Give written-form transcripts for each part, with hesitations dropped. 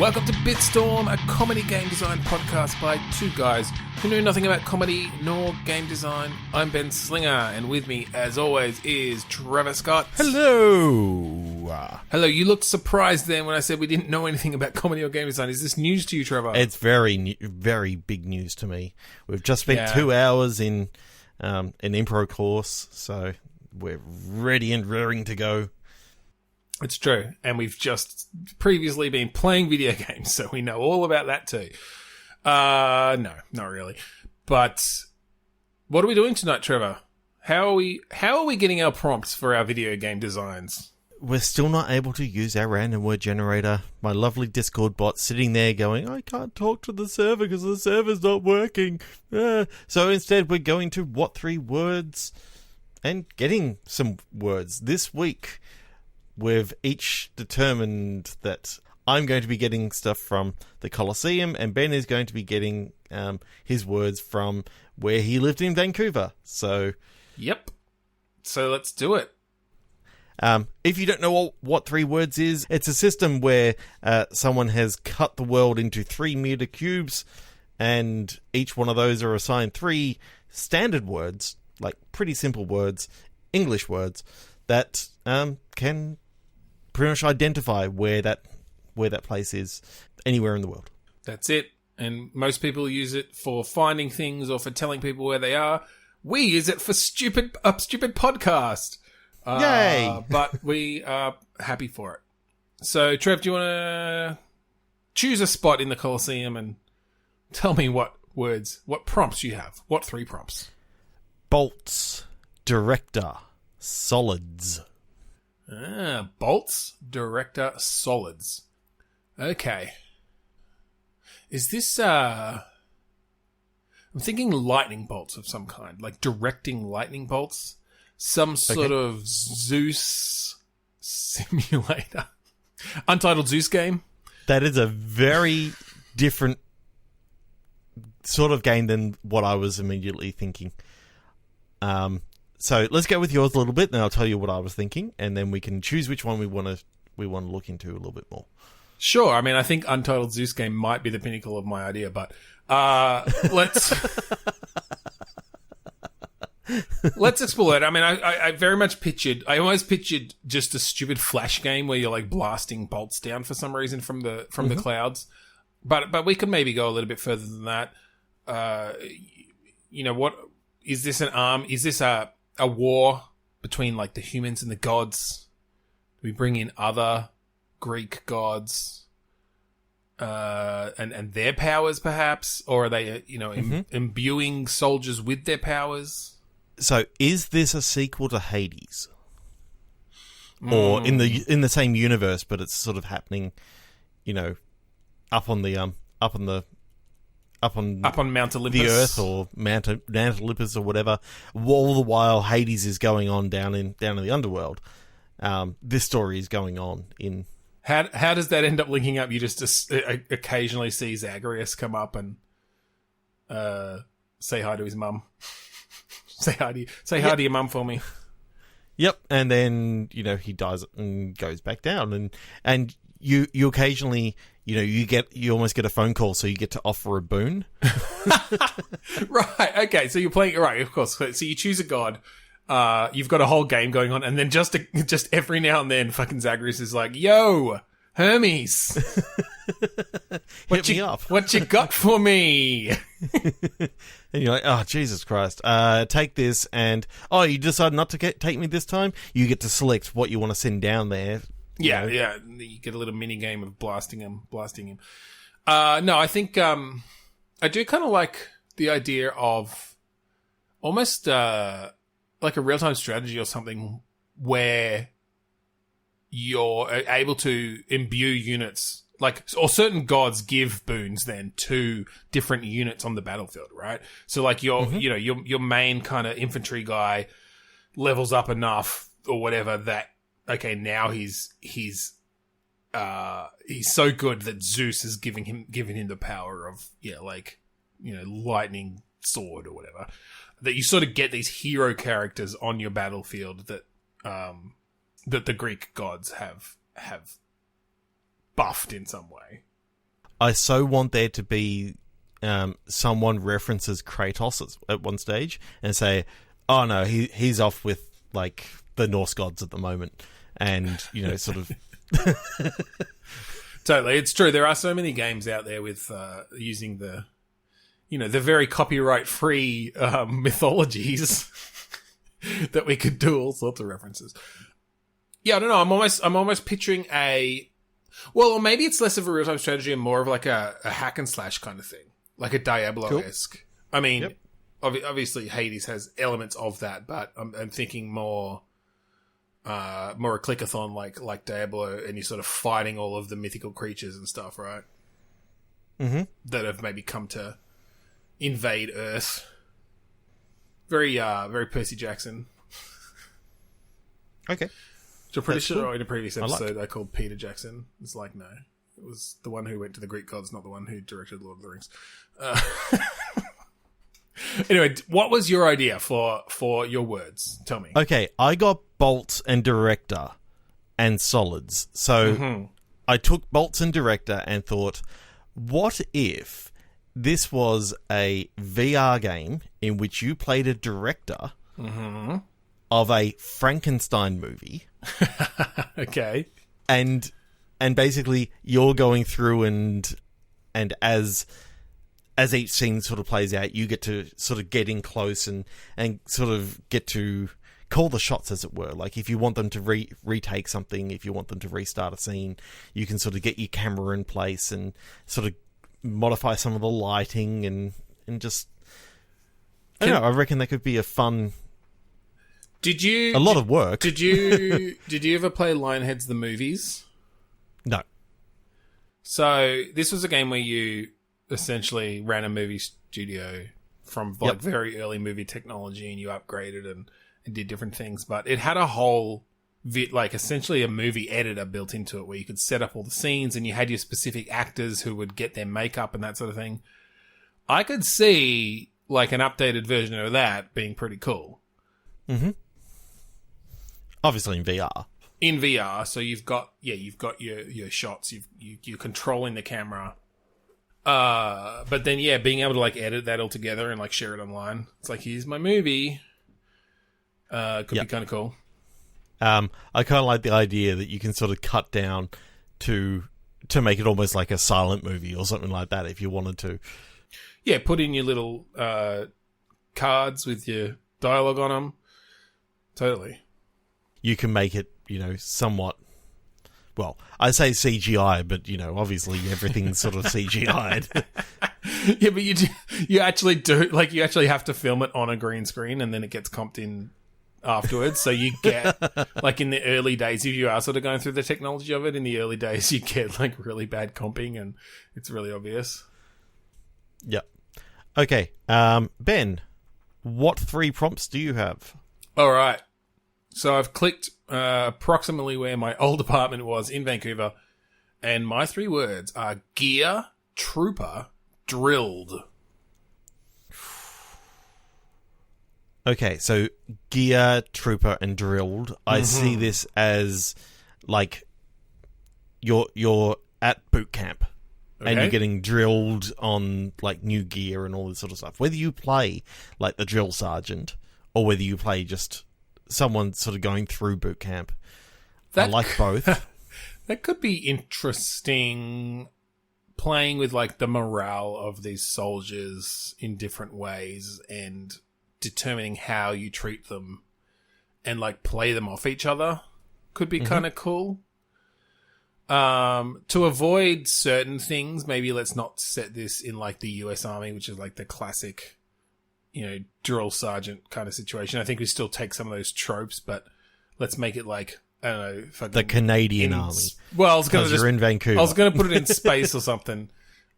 Welcome to Bitstorm, a comedy game design podcast by two guys who know nothing about comedy nor game design. I'm Ben Slinger, and with me, as always, is Trevor Scott. Hello. Hello, you looked surprised then when I said we didn't know anything about comedy or game design. Is this news to you, Trevor? It's very big news to me. We've just spent 2 hours in an improv course, so we're ready and raring to go. It's true, and we've just previously been playing video games, so we know all about that too. No, not really. But what are we doing tonight, Trevor? How are we getting our prompts for our video game designs? We're still not able to use our random word generator. My lovely Discord bot sitting there going, I can't talk to the server because the server's not working. So instead we're going to What 3 Words and getting some words this week. We've each determined that I'm going to be getting stuff from the Colosseum and Ben is going to be getting his words from where he lived in Vancouver. So, yep. So let's do it. If you don't know what 3 words is, it's a system where someone has cut the world into 3-meter cubes and each one of those are assigned 3 standard words, like pretty simple words, English words, that can pretty much identify where that place is anywhere in the world. That's it. And most people use it for finding things or for telling people where they are. We use it for stupid podcast. Yay! But we are happy for it. So, Trev, do you want to choose a spot in the Colosseum and tell me what prompts you have? What 3 prompts? Bolts, director, solids. Bolts, director, solids. Okay. Is this, I'm thinking lightning bolts of some kind, like directing lightning bolts. Some sort of Zeus simulator. Untitled Zeus game. That is a very different sort of game than what I was immediately thinking. So let's go with yours a little bit, and I'll tell you what I was thinking, and then we can choose which one we want to look into a little bit more. Sure. I mean, I think Untitled Zeus game might be the pinnacle of my idea, but let's let's explore it. I mean, I very much I almost pictured just a stupid Flash game where you're like blasting bolts down for some reason from the clouds, but we could maybe go a little bit further than that. What is this an arm? Is this a war between like the humans and the gods? Do we bring in other Greek gods and their powers perhaps, or are they imbuing soldiers with their powers? So is this a sequel to Hades, or in the same universe, but it's sort of happening, up on Mount Olympus, the Earth, or Mount Olympus, or whatever. All the while Hades is going on down in the underworld. This story is going on in. How does that end up linking up? You just occasionally see Zagreus come up and say hi to his mum. Say hi to your mum for me. Yep, and then he dies and goes back down, and you occasionally you almost get a phone call, so you get to offer a boon. Right. Okay. So you're playing right, of course. So you choose a god. You've got a whole game going on, and then just every now and then, fucking Zagreus is like, "Yo, Hermes, hit me up. What you got for me?" And you're like, "Oh, Jesus Christ! Take this." And you decide not to take me this time. You get to select what you want to send down there. Yeah. You get a little mini game of blasting him. No, I think I do kind of like the idea of almost like a real-time strategy or something where you're able to imbue units, or certain gods give boons then to different units on the battlefield, right? So like your main kind of infantry guy levels up enough or whatever that now he's so good that Zeus is giving him the power of lightning sword or whatever. That you sort of get these hero characters on your battlefield that the Greek gods have buffed in some way. I so want there to be someone references Kratos at one stage and say, "Oh no, he's off with like the Norse gods at the moment," and sort of. Totally, it's true. There are so many games out there with using the very copyright-free mythologies that we could do all sorts of references. Yeah, I don't know. I'm almost picturing or maybe it's less of a real-time strategy and more of like a hack and slash kind of thing, like a Diablo-esque. Cool. I mean, obviously Hades has elements of that, but I'm thinking more a clickathon like Diablo, and you're sort of fighting all of the mythical creatures and stuff, right? Mm-hmm. That have maybe come to invade Earth. Very Percy Jackson. Okay. So I'm pretty sure in a previous episode I called Peter Jackson. It's like, no. It was the one who went to the Greek gods, not the one who directed Lord of the Rings. Anyway, what was your idea for your words? Tell me. Okay, I got bolts and director and solids. So I took bolts and director and thought, what if this was a VR game in which you played a director of a Frankenstein movie? Okay. And basically you're going through and as each scene sort of plays out, you get to sort of get in close and sort of get to call the shots, as it were. Like, if you want them to retake something, if you want them to restart a scene, you can sort of get your camera in place and sort of modify some of the lighting and just... I don't know, I reckon that could be a fun... a lot of work. Did you ever play Lionheads the movies? No. So, this was a game where you essentially ran a movie studio from like very early movie technology, and you upgraded and did different things, but it had a whole like essentially a movie editor built into it where you could set up all the scenes and you had your specific actors who would get their makeup and that sort of thing. I could see like an updated version of that being pretty cool. Mm-hmm. Obviously in VR. In VR, so you've got your shots, you're controlling the camera. But then, being able to, like, edit that all together and, like, share it online. It's like, here's my movie. Could be kind of cool. I kind of like the idea that you can sort of cut down to make it almost like a silent movie or something like that if you wanted to. Yeah, put in your little cards with your dialogue on them. Totally. You can make it, somewhat... Well, I say CGI, but, obviously everything's sort of CGI'd. Yeah, but you actually do, like, you actually have to film it on a green screen and then it gets comped in afterwards. So you get, like, in the early days, if you are sort of going through the technology of it, in the early days, you get, like, really bad comping and it's really obvious. Yep. Okay, Ben, what 3 prompts do you have? All right. So I've clicked approximately where my old apartment was in Vancouver, and my 3 words are gear, trooper, drilled. Okay, so gear, trooper, and drilled. I see this as like you're at boot camp, and you're getting drilled on like new gear and all this sort of stuff. Whether you play like the drill sergeant or whether you play just someone sort of going through boot camp. I like both. That could be interesting, playing with like the morale of these soldiers in different ways and determining how you treat them and like play them off each other could be kind of cool. To avoid certain things, maybe let's not set this in like the US Army, which is like the classic, drill sergeant kind of situation. I think we still take some of those tropes, but let's make it like, I don't know, the Canadian Army. Well, I was going to you're in Vancouver. I was going to put it in space or something,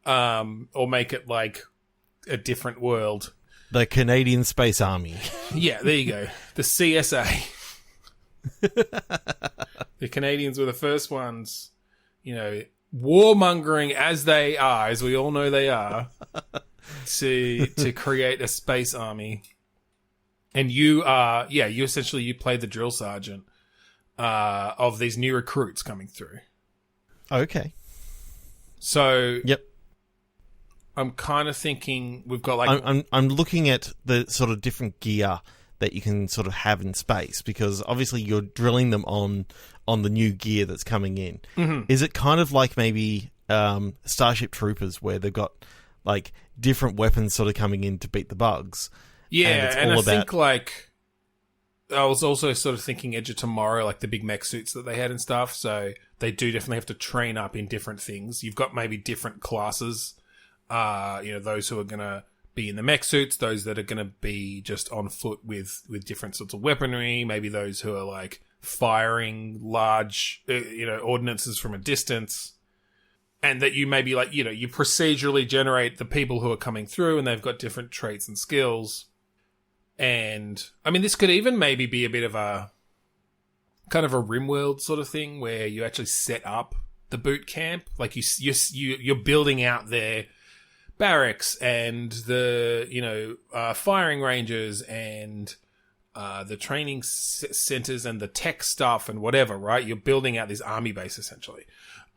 or make it like a different world. The Canadian Space Army. Yeah, there you go. The CSA. The Canadians were the first ones, warmongering as they are, as we all know they are. To create a space army, and you essentially you play the drill sergeant of these new recruits coming through. Okay. So I'm kind of thinking we've got like... I'm looking at the sort of different gear that you can sort of have in space, because obviously you're drilling them on the new gear that's coming in. Mm-hmm. Is it kind of like maybe Starship Troopers, where they've got like different weapons sort of coming in to beat the bugs? Yeah, and I think like I was also sort of thinking Edge of Tomorrow, like the big mech suits that they had and stuff. So they do definitely have to train up in different things. You've got maybe different classes. Those who are going to be in the mech suits, those that are going to be just on foot with different sorts of weaponry, maybe those who are like firing large, ordinances from a distance. And that you maybe like, you procedurally generate the people who are coming through and they've got different traits and skills. And I mean, this could even maybe be a bit of a kind of a RimWorld sort of thing where you actually set up the boot camp. Like you're building out their barracks and the, firing ranges and the training centers and the tech stuff and whatever, right? You're building out this army base essentially.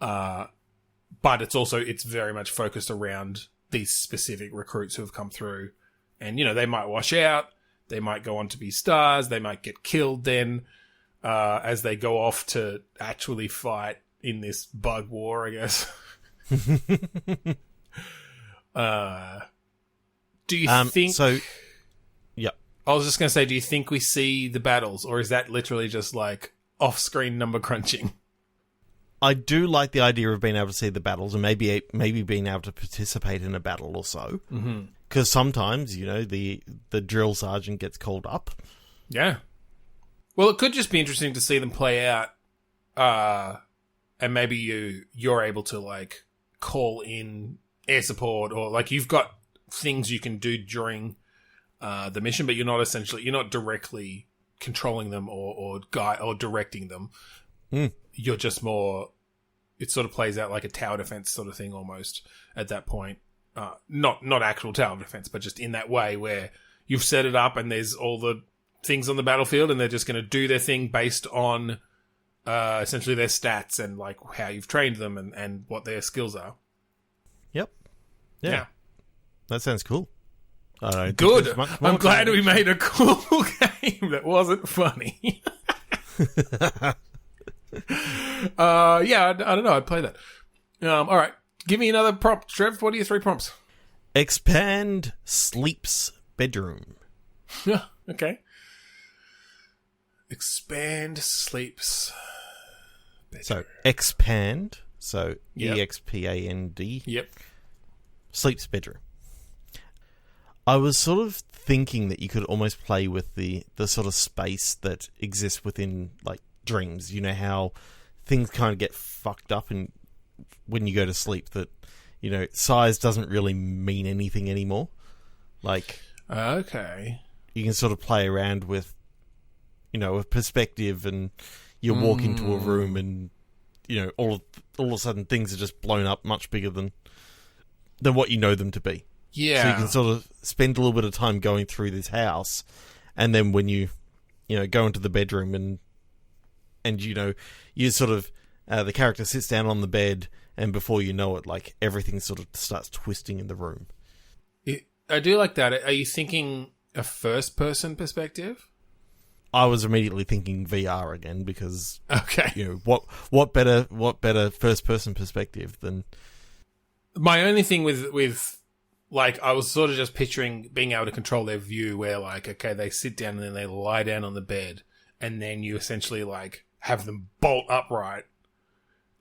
But it's very much focused around these specific recruits who have come through. And, they might wash out. They might go on to be stars. They might get killed then as they go off to actually fight in this bug war, I guess. Do you think... So, yeah. I was just going to say, do you think we see the battles? Or is that literally just like off-screen number crunching? I do like the idea of being able to see the battles and maybe being able to participate in a battle or so. Because sometimes, the drill sergeant gets called up. Yeah. Well, it could just be interesting to see them play out. And maybe you're able to, like, call in air support or, like, you've got things you can do during the mission, but you're not directly controlling them or directing them. You're just more... It sort of plays out like a tower defense sort of thing almost at that point. Not actual tower defense, but just in that way where you've set it up and there's all the things on the battlefield and they're just going to do their thing based on essentially their stats and like how you've trained them and what their skills are. Yep. Yeah. That sounds cool. Good. I'm glad we made a cool game that wasn't funny. I don't know. I'd play that. All right. Give me another prompt, Trev. What are your 3 prompts? Expand Sleep's bedroom. Yeah, okay. Expand Sleep's bedroom. So, expand. So, yep. EXPAND. Yep. Sleep's bedroom. I was sort of thinking that you could almost play with the sort of space that exists within, like, dreams. You know how things kind of get fucked up and when you go to sleep that, size doesn't really mean anything anymore. Like, okay. You can sort of play around with, a perspective and you walk into a room and, all of a sudden things are just blown up much bigger than what you know them to be. Yeah. So you can sort of spend a little bit of time going through this house and then when you go into the bedroom and you sort of, the character sits down on the bed and before you know it, like, everything sort of starts twisting in the room. I do like that. Are you thinking a first-person perspective? I was immediately thinking VR again because, okay, what better first-person perspective than... My only thing with like, I was sort of just picturing being able to control their view where, like, okay, they sit down and then they lie down on the bed and then you essentially, like, have them bolt upright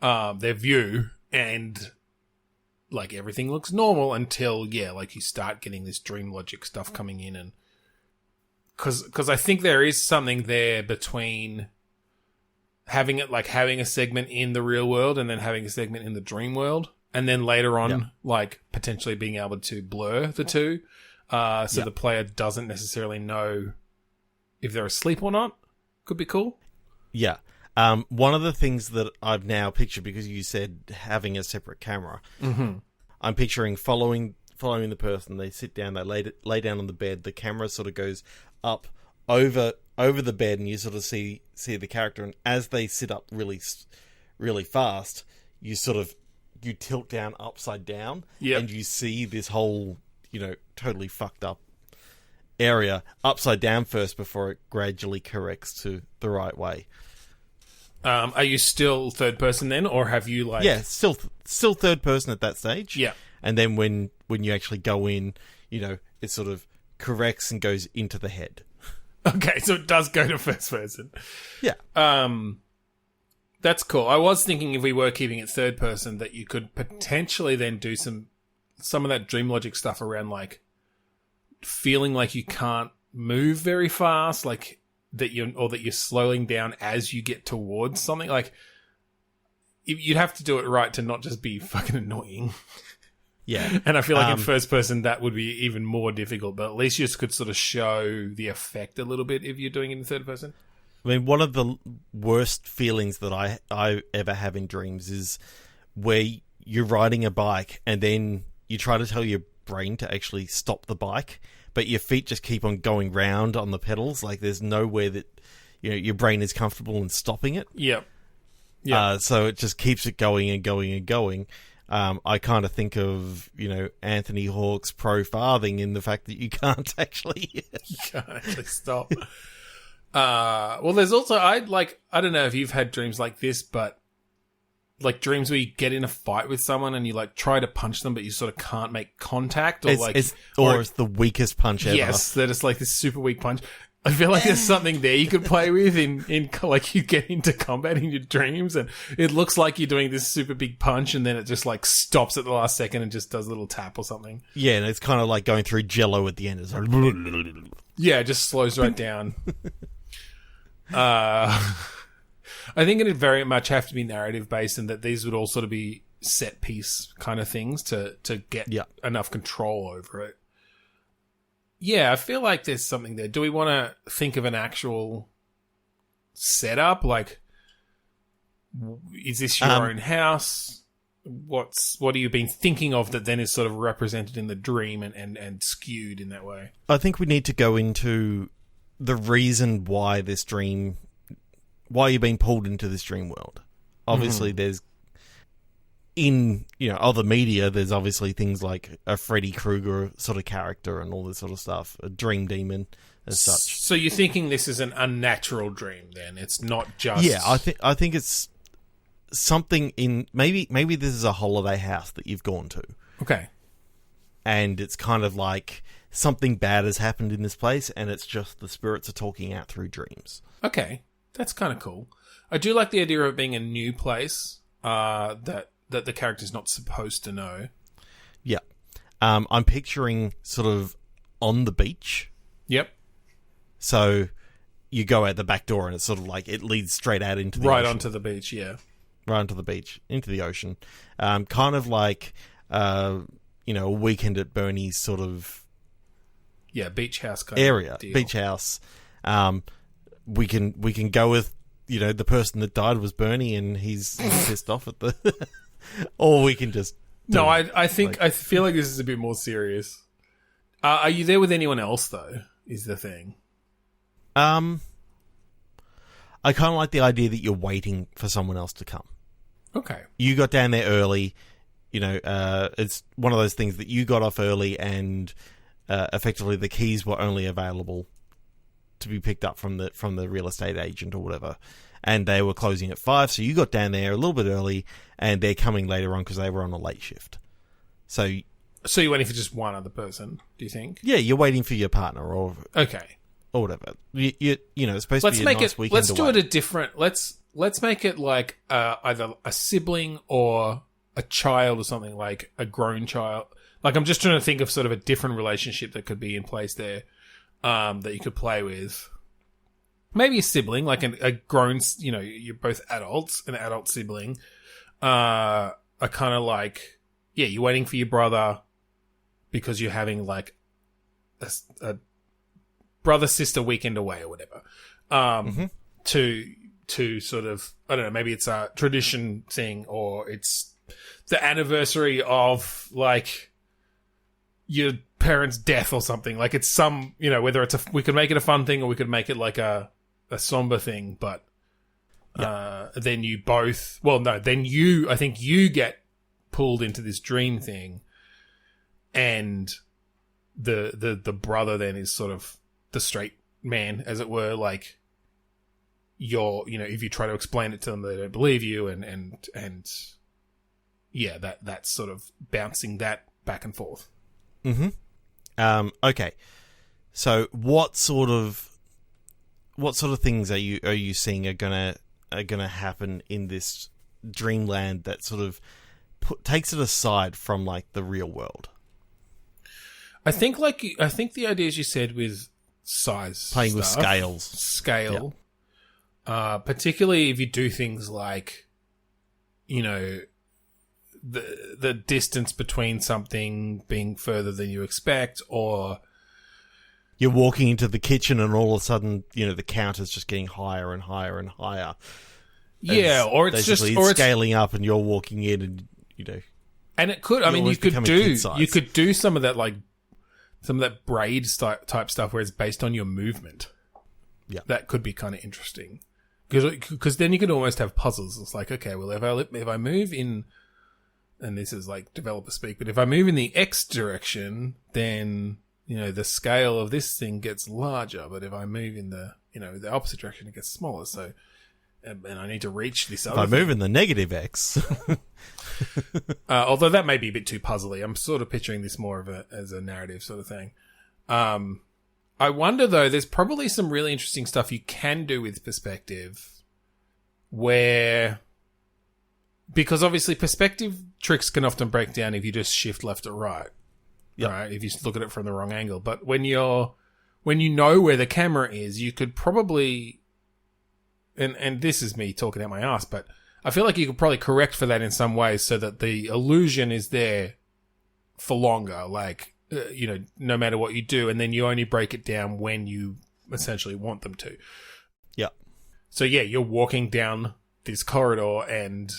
their view and, like, everything looks normal until, like, you start getting this dream logic stuff coming in and... Because I think there is something there between having a segment in the real world and then having a segment in the dream world. And then later on, like, potentially being able to blur the two. So the player doesn't necessarily know if they're asleep or not. Could be cool. Yeah. One of the things that I've now pictured, because you said having a separate camera, I'm picturing following the person. They sit down, they lay down on the bed. The camera sort of goes up over the bed, and you sort of see the character. And as they sit up really, really fast, you sort of you tilt down upside down, Yep. and you see this whole, totally fucked up area upside down first before it gradually corrects to the right way. Are you still third person then, or have you like? Yeah, still third person at that stage. Yeah. And then when you actually go in, it sort of corrects and goes into the head. Okay, so it does go to first person. Yeah. That's cool. I was thinking if we were keeping it third person that you could potentially then do some of that dream logic stuff around like feeling like you can't move very fast, like that you're slowing down as you get towards something. Like you'd have to do it right to not just be fucking annoying. Yeah. And I feel like in first person that would be even more difficult, but at least you could sort of show the effect a little bit if you're doing it in third person. I mean, one of the worst feelings that I ever have in dreams is where you're riding a bike and then you try to tell your brain to actually stop the bike, but your feet just keep on going round on the pedals. Like there's nowhere that your brain is comfortable in stopping it. Yep. Yeah. So it just keeps it going and going and going. I kind of think of Anthony Hawke's Pro Farthing in the fact that you can't actually stop. Well, there's also I don't know if you've had dreams like this, but like dreams where you get in a fight with someone and you like try to punch them, but you sort of can't make contact, or it's the weakest punch ever. Yes, that it's like this super weak punch. I feel like there's something there you could play with in like you get into combat in your dreams and it looks like you're doing this super big punch and then it just like stops at the last second and just does a little tap or something. Yeah, and it's kind of like going through Jello at the end. It's like yeah, it just slows right down. I think it'd very much have to be narrative based and that these would all sort of be set piece kind of things to get enough control over it. Yeah, I feel like there's something there. Do we want to think of an actual setup? Like, is this your own house? What have you been thinking of that then is sort of represented in the dream and skewed in that way? I think we need to go into the reason why you're being pulled into this dream world. Obviously, there's in other media, there's obviously things like a Freddy Krueger sort of character and all this sort of stuff, a dream demon as such. So you're thinking this is an unnatural dream then? It's not just I think it's something in maybe this is a holiday house that you've gone to. Okay. And it's kind of like something bad has happened in this place and it's just the spirits are talking out through dreams. Okay. That's kind of cool. I do like the idea of it being a new place that the character's not supposed to know. Yeah. I'm picturing sort of on the beach. Yep. So you go out the back door and it's sort of like it leads straight out into the ocean. Right onto the beach, yeah. Right onto the beach, into the ocean. Kind of like, a Weekend at Bernie's sort of... Yeah, beach house kind area, of deal. Beach house. We can go with, the person that died was Bernie and he's pissed off at the... or we can just... No, I think... I feel like this is a bit more serious. Are you there with anyone else, though, is the thing? I kind of like the idea that you're waiting for someone else to come. Okay. You got down there early. It's one of those things that you got off early and effectively the keys were only available to be picked up from the real estate agent or whatever. And they were closing at 5, so you got down there a little bit early, and they're coming later on because they were on a late shift. So you're waiting for just one other person, do you think? Yeah, you're waiting for your partner or okay, or whatever. It's supposed to be a nice weekend. Let's do it a different. Let's make it like either a sibling or a child or something, like a grown child. Like I'm just trying to think of sort of a different relationship that could be in place there that you could play with. Maybe a sibling, like a grown, you're both adults, an adult sibling, are kind of like, yeah, you're waiting for your brother because you're having like a brother-sister weekend away or whatever. To sort of, I don't know, maybe it's a tradition thing or it's the anniversary of like your parents' death or something. Like it's some, whether we could make it a fun thing or we could make it like a somber thing, but then you both, I think you get pulled into this dream thing, and the brother then is sort of the straight man, as it were. Like, if you try to explain it to them, they don't believe you, and yeah, that's sort of bouncing that back and forth. Okay, so what sort of things are you seeing are gonna happen in this dreamland that sort of takes it aside from like the real world? I think the ideas you said with size, playing stuff, with scale, particularly if you do things like, the distance between something being further than you expect, or you're walking into the kitchen and all of a sudden, the counter's just getting higher and higher and higher. Yeah, or it's scaling up, and you're walking in, and and it could. I mean, you could do some of that, like some of that braid type stuff where it's based on your movement. Yeah, that could be kind of interesting because then you could almost have puzzles. It's like, okay, well, if I move in, and this is like developer speak, but if I move in the X direction, then the scale of this thing gets larger. But if I move in the the opposite direction, it gets smaller. So, and I need to reach this other. If I move in the negative X, although that may be a bit too puzzly, I'm sort of picturing this more of as a narrative sort of thing. I wonder though, there's probably some really interesting stuff you can do with perspective, because obviously perspective tricks can often break down if you just shift left or right. Yep. Right, if you look at it from the wrong angle. But when you know where the camera is, you could probably, and this is me talking out my ass, but I feel like you could probably correct for that in some ways so that the illusion is there for longer, like, no matter what you do, and then you only break it down when you essentially want them to. Yeah. So yeah, you're walking down this corridor and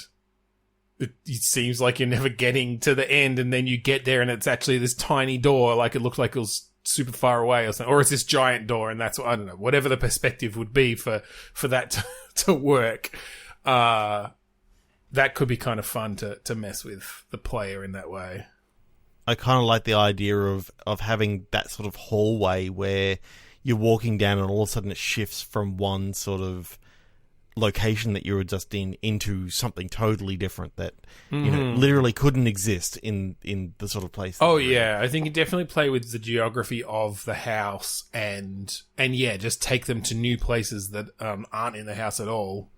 it seems like you're never getting to the end, and then you get there and it's actually this tiny door, like it looked like it was super far away or something, or it's this giant door, and that's, I don't know, whatever the perspective would be for that to work. That could be kind of fun to mess with the player in that way. I kind of like the idea of having that sort of hallway where you're walking down and all of a sudden it shifts from one sort of location that you were just in into something totally different that literally couldn't exist in the sort of place. Oh yeah, I think you definitely play with the geography of the house and yeah, just take them to new places that aren't in the house at all.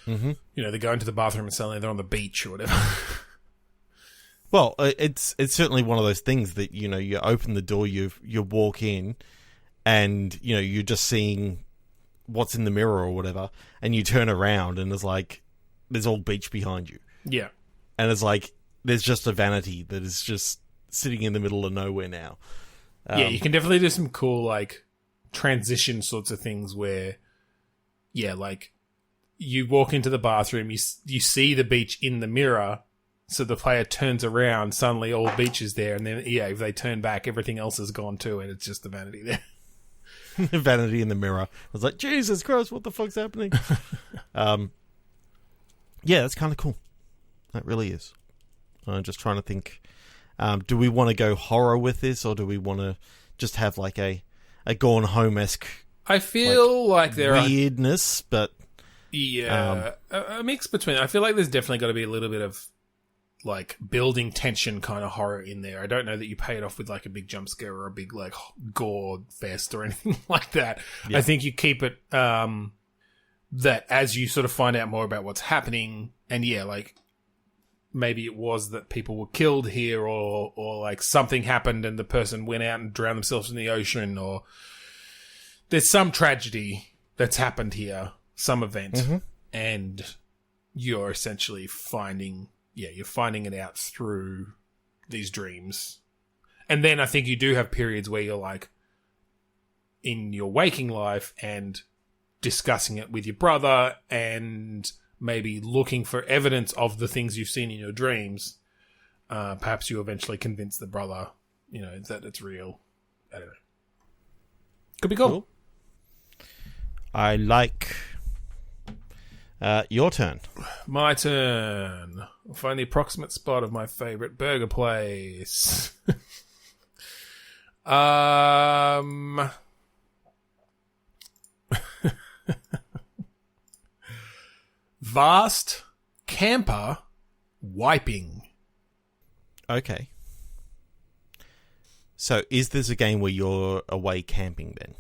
Mm-hmm. They go into the bathroom and suddenly they're on the beach or whatever. Well, it's certainly one of those things that you open the door, you walk in, and you're just seeing what's in the mirror or whatever, and you turn around and there's all beach behind you. Yeah. And it's like there's just a vanity that is just sitting in the middle of nowhere now. Yeah, you can definitely do some cool like transition sorts of things where, yeah, like you walk into the bathroom, you see the beach in the mirror, so the player turns around, suddenly all beach is there, and then if they turn back, everything else is gone too, and it's just the vanity there. Vanity in the mirror. I was like, Jesus Christ, what the fuck's happening? Yeah, that's kind of cool. That really is. I'm just trying to think. Do we want to go horror with this, or do we want to just have like a Gone Home-esque? I feel like there weirdness, but yeah, a mix between. I feel like there's definitely got to be a little bit of like building tension kind of horror in there. I don't know that you pay it off with like a big jump scare or a big like gore fest or anything like that. Yeah. I think you keep it that as you sort of find out more about what's happening, and yeah, like maybe it was that people were killed here, or like something happened and the person went out and drowned themselves in the ocean, or there's some tragedy that's happened here, some event, and you're essentially finding it out through these dreams. And then I think you do have periods where you're like in your waking life and discussing it with your brother and maybe looking for evidence of the things you've seen in your dreams. Perhaps you eventually convince the brother, that it's real. I don't know. Could be cool. I like Your turn. My turn. I'll find the approximate spot of my favourite burger place. Vast camper wiping. Okay. So is this a game where you're away camping then?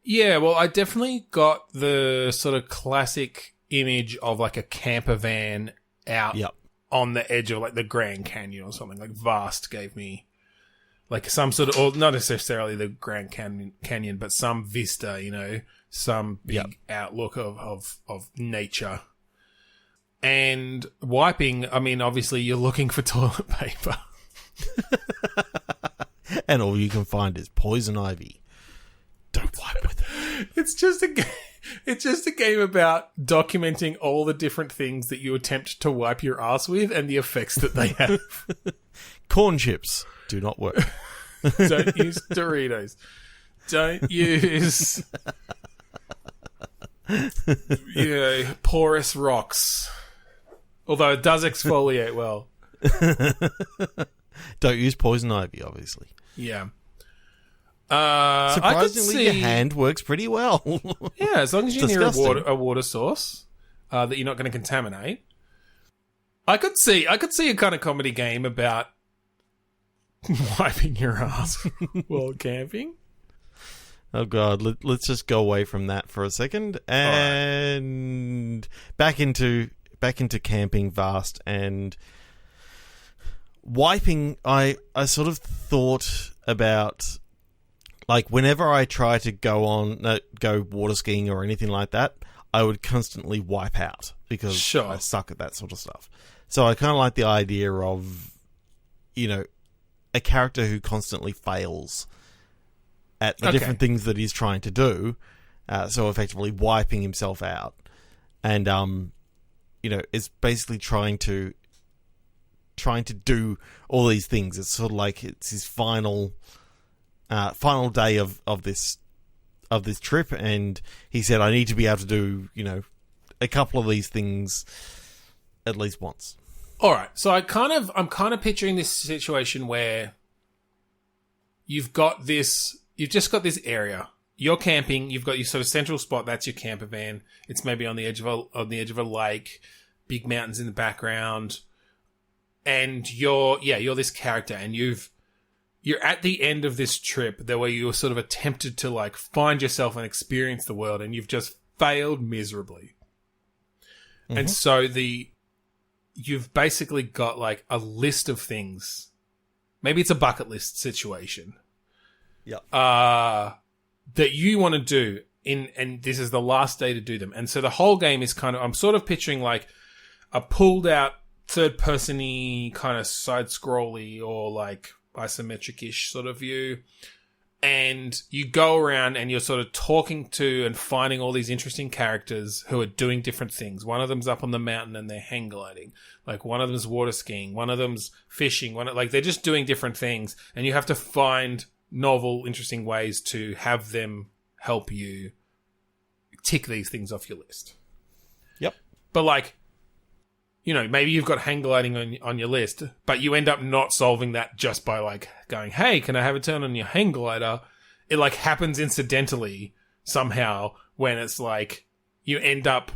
Yeah, well, I definitely got the sort of classic image of like a camper van out on the edge of like the Grand Canyon or something. Like Vast gave me like some sort of, or not necessarily the Grand Canyon, but some vista, you know, some big outlook of nature. And wiping, I mean, obviously you're looking for toilet paper. And all you can find is poison ivy. Don't wipe with it. It's just a game about documenting all the different things that you attempt to wipe your ass with and the effects that they have. Corn chips do not work. Don't use Doritos. Don't use, porous rocks. Although it does exfoliate well. Don't use poison ivy, obviously. Yeah. Surprisingly, your hand works pretty well. Yeah, as long as you're near a water source that you're not going to contaminate. I could see a kind of comedy game about wiping your ass while camping. Oh God, let's just go away from that for a second and back into camping, Vast, and wiping. I sort of thought about, like, whenever I try to go water skiing or anything like that, I would constantly wipe out because I suck at that sort of stuff. So I kind of like the idea of, a character who constantly fails at the different things that he's trying to do. So effectively wiping himself out. And, is basically trying to do all these things. It's sort of like it's his final day of this trip, and he said, I need to be able to do, a couple of these things at least once. All right. So I'm kind of picturing this situation where you've just got this area. You're camping, you've got your sort of central spot, that's your camper van. It's maybe on the edge of a lake, big mountains in the background. And you're this character, and you're at the end of this trip, the way you were sort of attempted to like find yourself and experience the world, and you've just failed miserably. Mm-hmm. And so you've basically got like a list of things. Maybe it's a bucket list situation. Yeah. That you want to do and this is the last day to do them. And so the whole game is I'm sort of picturing like a pulled out third person-y kind of side scrolly or like isometric-ish sort of view. And you go around and you're sort of talking to and finding all these interesting characters who are doing different things. One of them's up on the mountain and they're hang gliding. Like one of them's water skiing. One of them's fishing. They're just doing different things. And you have to find novel, interesting ways to have them help you tick these things off your list. Yep. But like, maybe you've got hang gliding on your list, but you end up not solving that just by like going, hey, can I have a turn on your hang glider? It like happens incidentally somehow when it's like you end up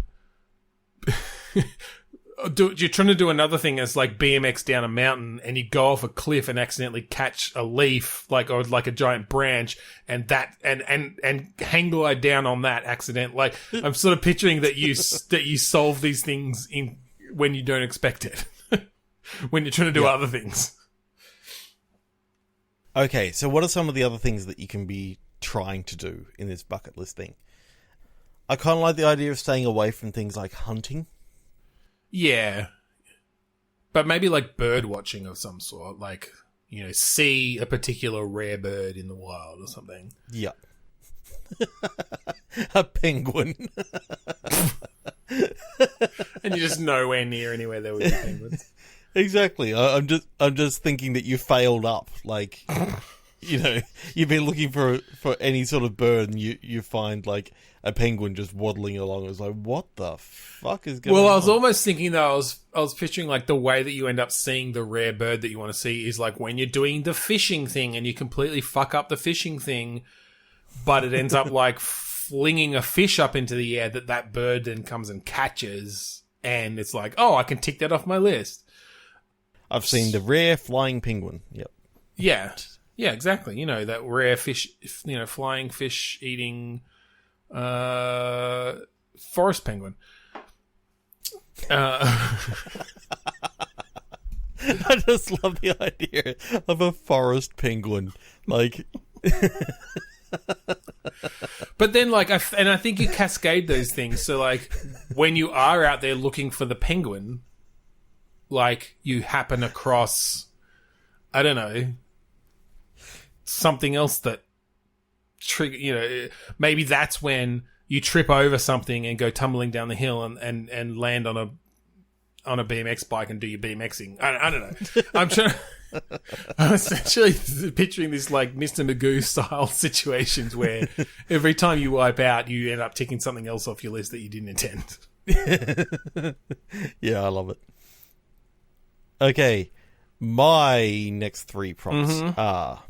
you're trying to do another thing as like BMX down a mountain, and you go off a cliff and accidentally catch a leaf or a giant branch, and hang glide down on that accident. Like I'm sort of picturing that you solve these things when you don't expect it, when you're trying to do other things. Okay, so what are some of the other things that you can be trying to do in this bucket list thing? I kind of like the idea of staying away from things like hunting. Yeah. But maybe like bird watching of some sort, like, see a particular rare bird in the wild or something. Yeah. A penguin. And you're just nowhere near anywhere there would be penguins. Exactly. I'm just thinking that you failed up. Like, you've been looking for any sort of bird, and you find like a penguin just waddling along. It's like, what the fuck is going on? Well, I was almost thinking though, I was picturing like the way that you end up seeing the rare bird that you want to see is like when you're doing the fishing thing and you completely fuck up the fishing thing, but it ends up like flinging a fish up into the air that bird then comes and catches, and it's like, oh, I can tick that off my list. I've seen the rare flying penguin. Yep. Yeah. Yeah, exactly. That rare fish, flying fish eating forest penguin. I just love the idea of a forest penguin. Like, but then like, I think you cascade those things. So like, when you are out there looking for the penguin, like you happen across, I don't know, something else that trigger, maybe that's when you trip over something and go tumbling down the hill and land on a BMX bike and do your BMXing. I don't know. I'm essentially picturing this like Mr. Magoo style situations where every time you wipe out, you end up ticking something else off your list that you didn't intend. Yeah, I love it. Okay, my next 3 prompts are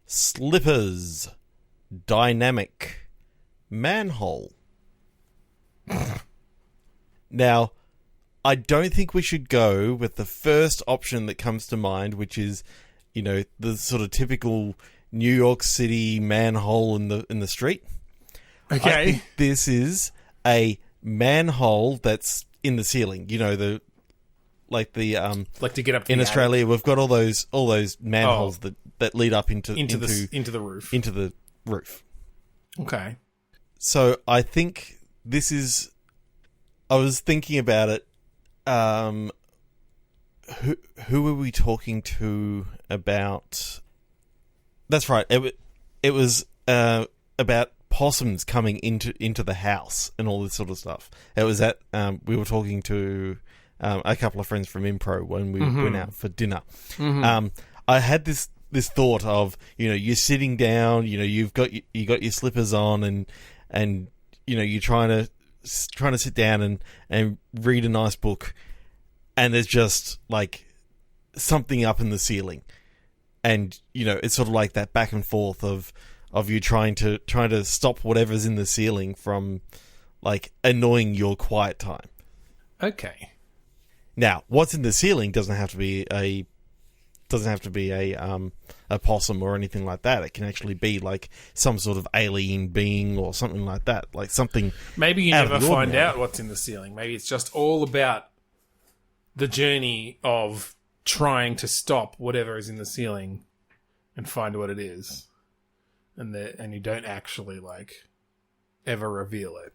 slippers, dynamic, manhole. Now, I don't think we should go with the first option that comes to mind, which is, the sort of typical New York City manhole in the street. Okay. I think this is a manhole that's in the ceiling. Like to get up to in the Australia, attic. we've got all those manholes that lead up into the roof. Into the roof. Okay. So I think this is. I was thinking about it. Who are we talking to about? That's right. It was about possums coming into the house and all this sort of stuff. It was at we were talking to a couple of friends from Impro when we went out for dinner. I had this thought of, you're sitting down, you got your slippers on, and you're trying to sit down and read a nice book, and there's just like something up in the ceiling, and it's sort of like that back and forth of you trying to stop whatever's in the ceiling from like annoying your quiet time. Okay. Now, what's in the ceiling doesn't have to be a possum or anything like that. It can actually be like some sort of alien being or something like that, like something. Maybe you never find out what's in the ceiling. Maybe it's just all about the journey of trying to stop whatever is in the ceiling and find what it is, and you don't actually like ever reveal it.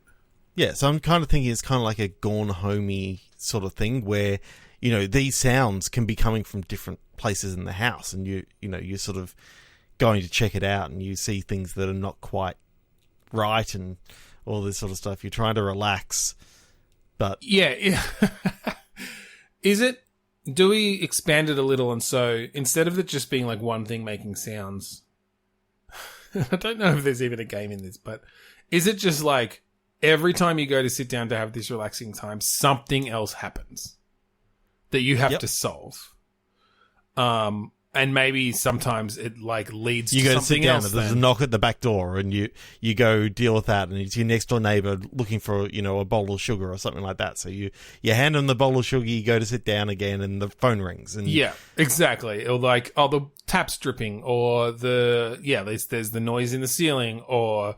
Yeah, so I'm kind of thinking it's kind of like a Gone Homey sort of thing where, these sounds can be coming from different places in the house, and you're sort of going to check it out, and you see things that are not quite right and all this sort of stuff. You're trying to relax, but yeah. Do we expand it a little, and so instead of it just being like one thing making sounds, I don't know if there's even a game in this, but is it just like every time you go to sit down to have this relaxing time, something else happens that you have to solve? And maybe sometimes it like leads to something else. You go to sit down, and there's a knock at the back door, and you go deal with that, and it's your next door neighbour looking for a bowl of sugar or something like that. So you hand them the bowl of sugar, you go to sit down again, and the phone rings. And yeah, exactly. Or like, the tap's dripping, or there's the noise in the ceiling, or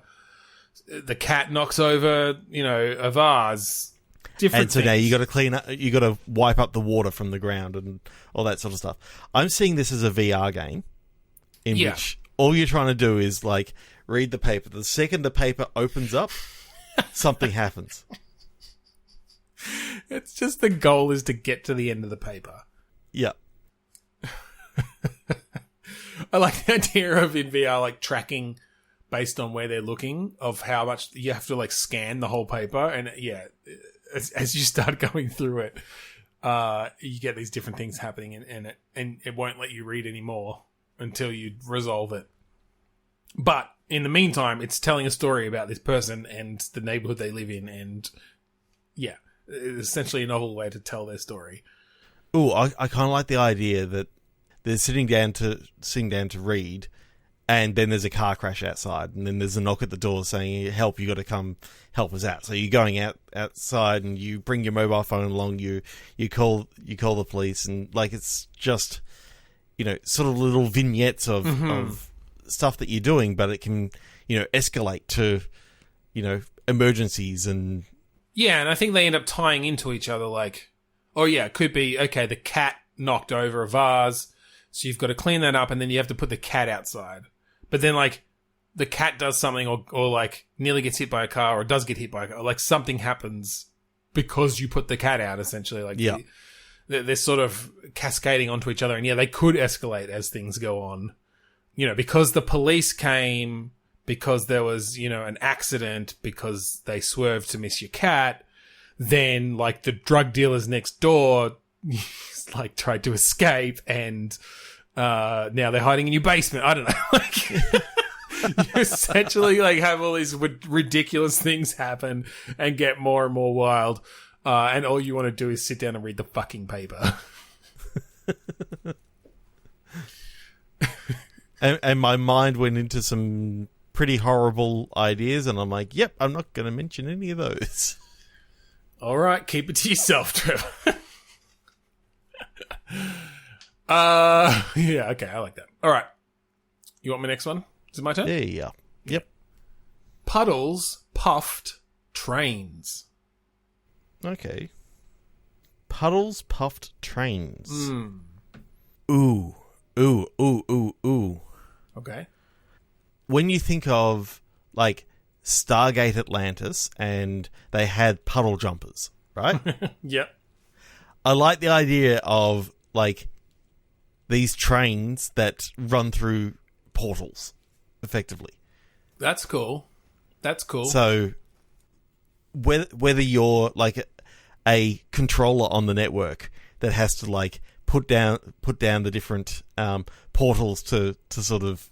the cat knocks over a vase. Different and so things. now you got to clean up, you got to wipe up the water from the ground and all that sort of stuff. I'm seeing this as a VR game in which all you're trying to do is like read the paper. The second the paper opens up, something happens. It's just the goal is to get to the end of the paper. Yeah. I like the idea of in VR like tracking based on where they're looking of how much you have to like scan the whole paper, and as you start going through it, you get these different things happening, and it won't let you read anymore. until you resolve it. But in the meantime, it's telling a story about this person and the neighborhood they live in, and yeah, it's essentially a novel way to tell their story. Ooh, I kind of like the idea that they're sitting down to read, and then there's a car crash outside, and then there's a knock at the door saying, "Help! You got to come help us out." So you're going outside, and you bring your mobile phone along. You call the police, and like it's just sort of little vignettes of stuff that you're doing, but it can escalate to emergencies and and I think they end up tying into each other. Like, oh yeah, it could be okay. The cat knocked over a vase, so you've got to clean that up, and then you have to put the cat outside. But then like the cat does something, or like nearly gets hit by a car, or does get hit by a car, or like something happens because you put the cat out. Essentially, like they're sort of cascading onto each other, and they could escalate as things go on. Because the police came, because there was, an accident, because they swerved to miss your cat, then, like, the drug dealers next door, like, tried to escape, and now they're hiding in your basement. I don't know. Like, you essentially, like, have all these ridiculous things happen and get more and more wild, and all you want to do is sit down and read the fucking paper. And my mind went into some pretty horrible ideas, and I'm like, yep, I'm not going to mention any of those. All right, keep it to yourself, Trevor. Yeah, okay, I like that. All right. You want my next one? Is it my turn? Yeah. Yep. Puddles puffed trains. Okay. Puddles puffed trains. Mm. Ooh. Okay. When you think of, like, Stargate Atlantis, and they had puddle jumpers, right? Yep. I like the idea of, like, these trains that run through portals, effectively. That's cool. So, whether you're, like, a controller on the network that has to, like, put down the different portals to sort of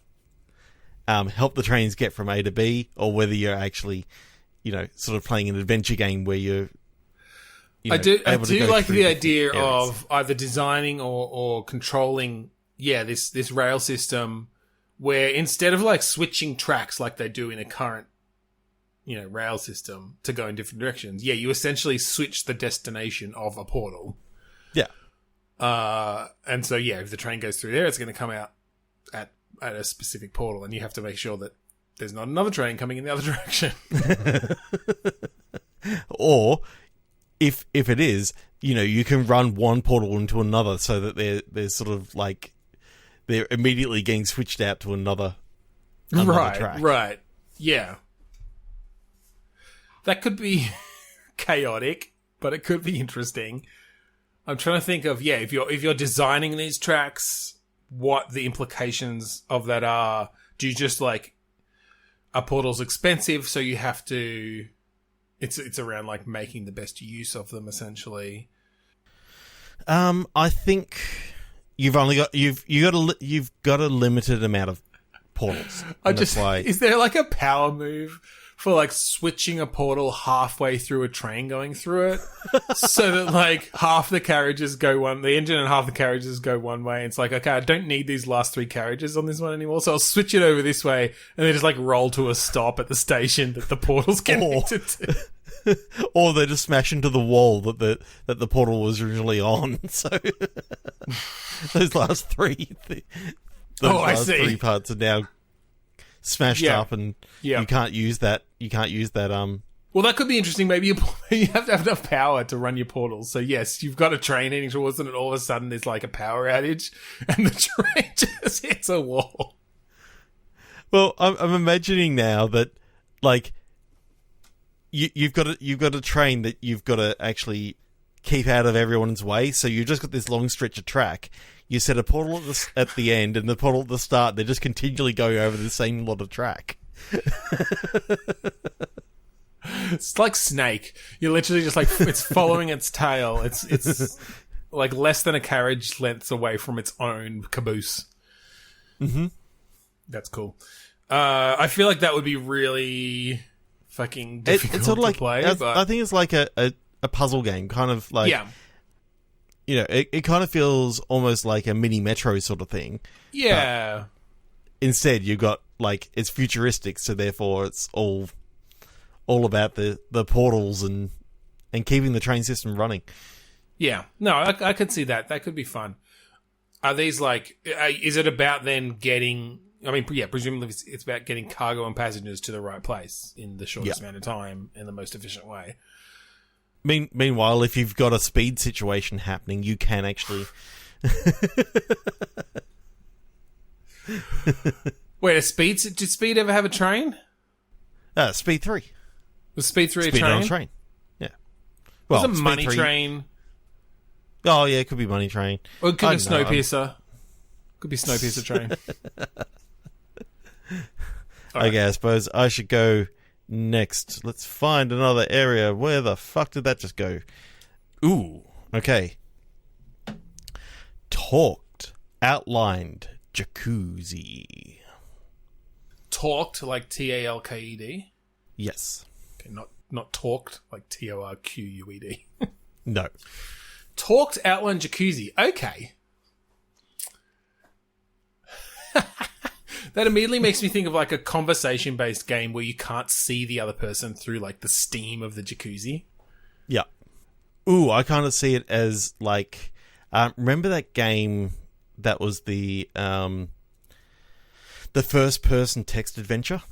help the trains get from A to B, or whether you're actually, sort of playing an adventure game where you're, I do like the idea areas of either designing or controlling, this rail system where instead of like switching tracks like they do in a current, rail system to go in different directions, you essentially switch the destination of a portal. Yeah. And so, if the train goes through there, it's going to come out at a specific portal, and you have to make sure that there's not another train coming in the other direction. Or, if it is, you can run one portal into another so that they're sort of like, they're immediately getting switched out to another track. Right. Yeah. That could be chaotic, but it could be interesting. I'm trying to think of, if you're designing these tracks, what the implications of that are. Do you just like, a portal's expensive, so you have to, it's around like making the best use of them, essentially. I think you've got a limited amount of portals. Is there like a power move for like switching a portal halfway through a train going through it, so that like half the carriages go the engine and half the carriages go one way. And it's like, okay, I don't need these last three carriages on this one anymore, so I'll switch it over this way, and then just like roll to a stop at the station that the portal's connected to. Or they just smash into the wall that the portal was originally on. So those last three, three parts are now smashed up, and you can't use that. Well, that could be interesting. Maybe you have to have enough power to run your portals. So yes, you've got a train heading towards it, and all of a sudden there's like a power outage, and the train just hits a wall. Well, I'm imagining now that like you've got a train that you've got to actually keep out of everyone's way. So you've just got this long stretch of track. You set a portal at the end and the portal at the start. They're just continually going over the same lot of track. It's like Snake. You're literally just like, it's following its tail. It's like less than a carriage lengths away from its own caboose. Mm-hmm. That's cool. I feel like that would be really fucking difficult it's sort of like, to play. I think it's like a puzzle game, kind of like... Yeah. You know, it kind of feels almost like a mini Metro sort of thing. Yeah. Instead, you've got, like, it's futuristic, so therefore it's all about the portals and keeping the train system running. Yeah. No, I could see that. That could be fun. Are these, like... is it about then getting... I mean, yeah, presumably it's about getting cargo and passengers to the right place in the shortest amount of time in the most efficient way. Meanwhile, if you've got a speed situation happening, you can actually... Wait, did Speed ever have a train? Speed 3. Was Speed 3 a Speed train? on a train. Yeah. Was it Speed Money 3... Train? Oh, yeah, it could be Money Train. Or it could be Snowpiercer. Could be Snowpiercer train. Okay, I suppose I should go next. Let's find another area. Where the fuck did that just go? Ooh, okay. Talked, outlined, jacuzzi. Talked, like Talked? Yes. Okay, not talked, like Torqued. No. Talked, outlined, jacuzzi. Okay. That immediately makes me think of like a conversation-based game where you can't see the other person through like the steam of the jacuzzi. Yeah. Ooh, I kind of see it as like... remember that game that was the first-person text adventure?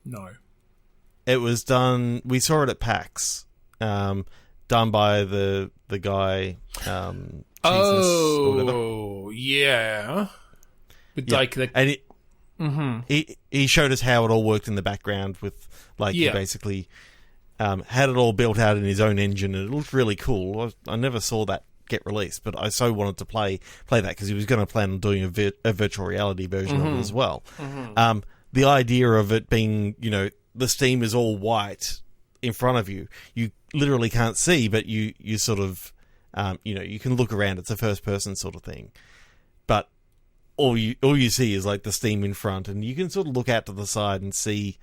No. It was done... We saw it at PAX. Done by the guy... oh, yeah. With like the... And he showed us how it all worked in the background with, like, he basically had it all built out in his own engine, and it looked really cool. I never saw that get released, but I so wanted to play that because he was going to plan on doing a virtual reality version of it as well. The idea of it being, you know, the steam is all white in front of you. You literally can't see, but you sort of, you know, you can look around. It's a first-person sort of thing. But all you see is like the steam in front, and you can sort of look out to the side and see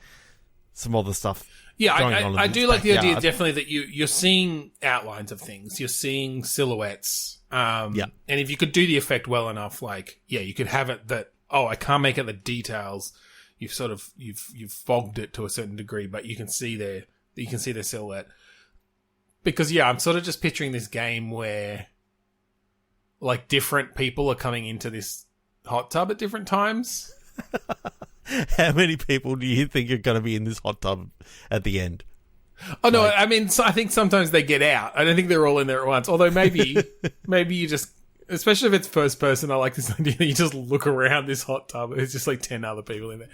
some other stuff. Yeah, I do like the idea definitely that you're seeing outlines of things, you're seeing silhouettes. And if you could do the effect well enough, like you could have it that I can't make out the details. You've sort of you've fogged it to a certain degree, but you can see their silhouette. Because I'm sort of just picturing this game where like different people are coming into this hot tub at different times. How many people do you think are going to be in this hot tub at the end? Oh, no, I mean, I think sometimes they get out. I don't think they're all in there at once. Although maybe you just, especially if it's first person, I like this idea that you just look around this hot tub. There's just like 10 other people in there.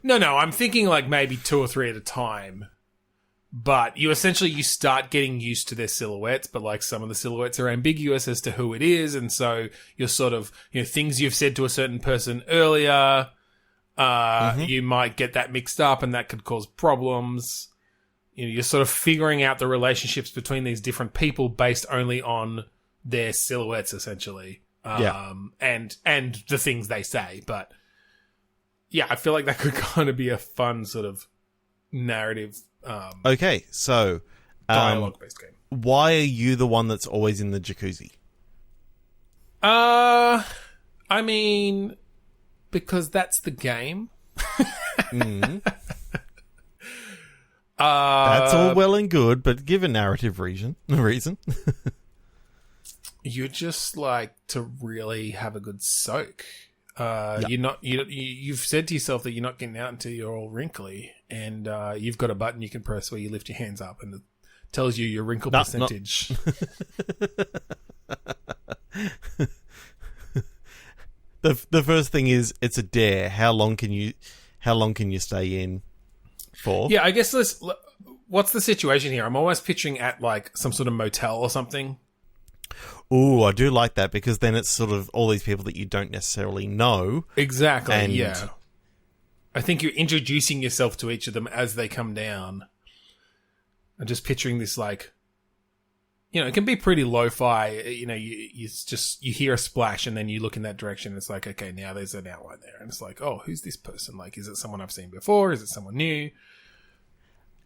No, I'm thinking like maybe 2 or 3 at a time. But you start getting used to their silhouettes, but like some of the silhouettes are ambiguous as to who it is, and so you're sort of, you know, things you've said to a certain person earlier, you might get that mixed up, and that could cause problems. You know, you're sort of figuring out the relationships between these different people based only on their silhouettes, essentially, and the things they say. But yeah, I feel like that could kind of be a fun sort of narrative. Okay, so dialogue-based game. Why are you the one that's always in the jacuzzi? I mean, because that's the game. That's all well and good, but give a narrative reason. You just like to really have a good soak. You've said to yourself that you're not getting out until you're all wrinkly, and you've got a button you can press where you lift your hands up and it tells you your wrinkle percentage. The first thing is it's a dare. How long can you stay in for? Yeah, I guess what's the situation here? I'm almost picturing at like some sort of motel or something. Ooh, I do like that, because then it's sort of all these people that you don't necessarily know. Exactly, yeah. I think you're introducing yourself to each of them as they come down. I'm just picturing this like, it can be pretty lo-fi. You hear a splash and then you look in that direction. And it's like, okay, now there's an outline there. And it's like, oh, who's this person? Like, is it someone I've seen before? Is it someone new?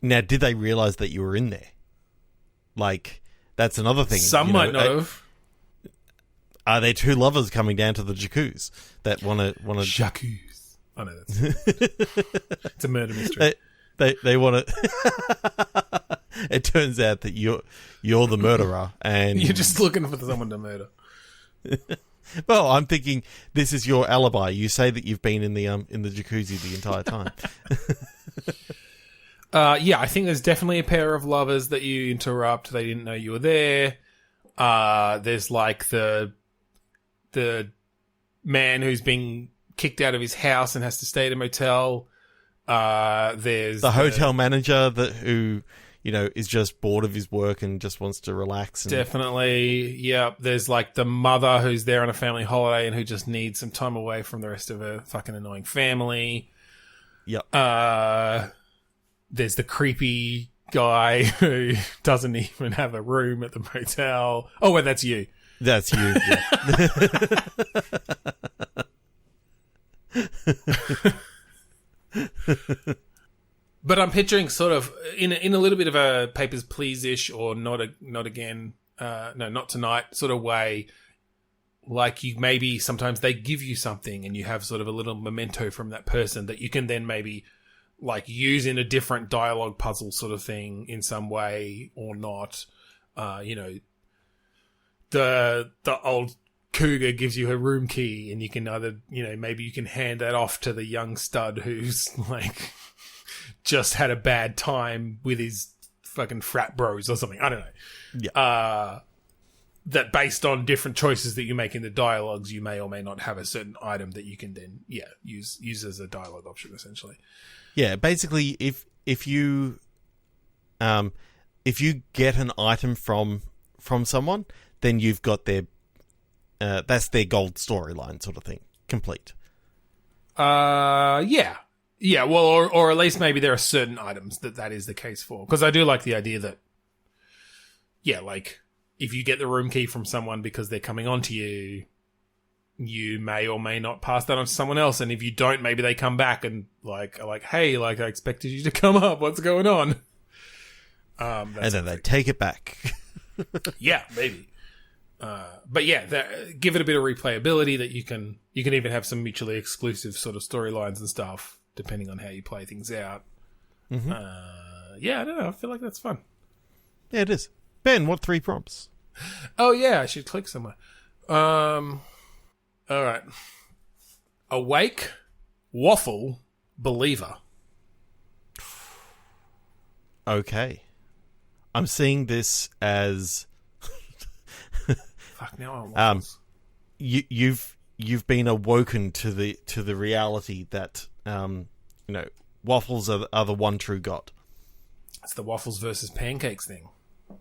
Now, did they realize that you were in there? Like, that's another thing. Some might not have. Are there two lovers coming down to the jacuzzi that want to... Jacuzzi. Oh, no, that's... It's a murder mystery. They want to... It turns out that you're the murderer, and... You're just looking for someone to murder. Well, I'm thinking this is your alibi. You say that you've been in the jacuzzi the entire time. Yeah, I think there's definitely a pair of lovers that you interrupt. They didn't know you were there. There's like the man who's being kicked out of his house and has to stay at a motel. There's the hotel manager who is just bored of his work and just wants to relax. Definitely, yeah. There's like the mother who's there on a family holiday and who just needs some time away from the rest of her fucking annoying family. Yep. There's the creepy guy who doesn't even have a room at the motel. Oh, wait, that's you. That's you. Yeah. But I'm picturing sort of in a little bit of a Papers, Please-ish or not tonight sort of way. Like you maybe sometimes they give you something and you have sort of a little memento from that person that you can then maybe like use in a different dialogue puzzle sort of thing in some way or not. The old cougar gives you her room key and you can either, maybe you can hand that off to the young stud who's like just had a bad time with his fucking frat bros or something. I don't know. Yeah. That based on different choices that you make in the dialogues, you may or may not have a certain item that you can then, use as a dialogue option essentially. Yeah, basically, if you get an item from someone, then you've got their that's their gold storyline sort of thing complete. Yeah. Well, or at least maybe there are certain items that is the case for. Because I do like the idea that, like if you get the room key from someone because they're coming on to you, you may or may not pass that on to someone else. And if you don't, maybe they come back and are like, hey, like I expected you to come up. What's going on? And then they take it back. Yeah, maybe. But yeah, give it a bit of replayability that you can even have some mutually exclusive sort of storylines and stuff, depending on how you play things out. Mm-hmm. Yeah, I don't know. I feel like that's fun. Yeah, it is. Ben, what 3 prompts? Oh, yeah, I should click somewhere. All right. Awake, waffle, believer. Okay. I'm seeing this as... Fuck, now I want waffles. You've been awoken to the reality that, waffles are the one true god. It's the waffles versus pancakes thing.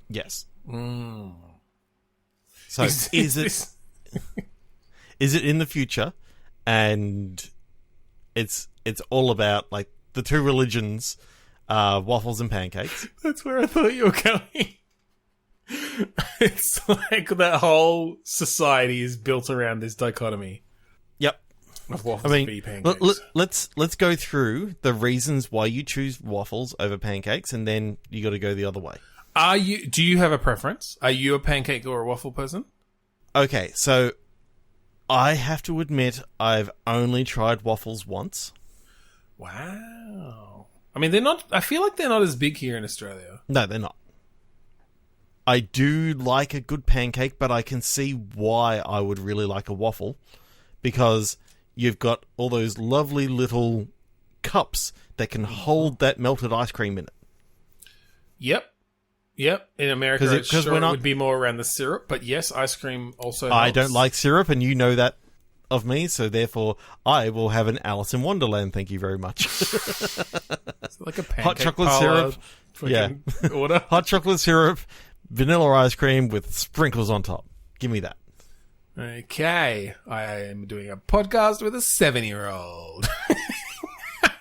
Yes. Mm. So is it in the future, and it's all about like the two religions, waffles and pancakes? That's where I thought you were going. It's like that whole society is built around this dichotomy. Yep. Of waffles and pancakes. Let's go through the reasons why you choose waffles over pancakes, and then you got to go the other way. Do you have a preference? Are you a pancake or a waffle person? Okay, so I have to admit I've only tried waffles once. Wow. I mean, I feel like they're not as big here in Australia. No, they're not. I do like a good pancake, but I can see why I would really like a waffle, because you've got all those lovely little cups that can hold that melted ice cream in it. Yep. In America, it would be more around the syrup, but yes, ice cream also helps. I don't like syrup, and you know that of me, so therefore I will have an Alice in Wonderland, thank you very much. It's like a pancake hot chocolate syrup. Yeah. Order. Hot chocolate syrup, vanilla ice cream with sprinkles on top. Give me that. Okay. I am doing a podcast with a 7-year-old.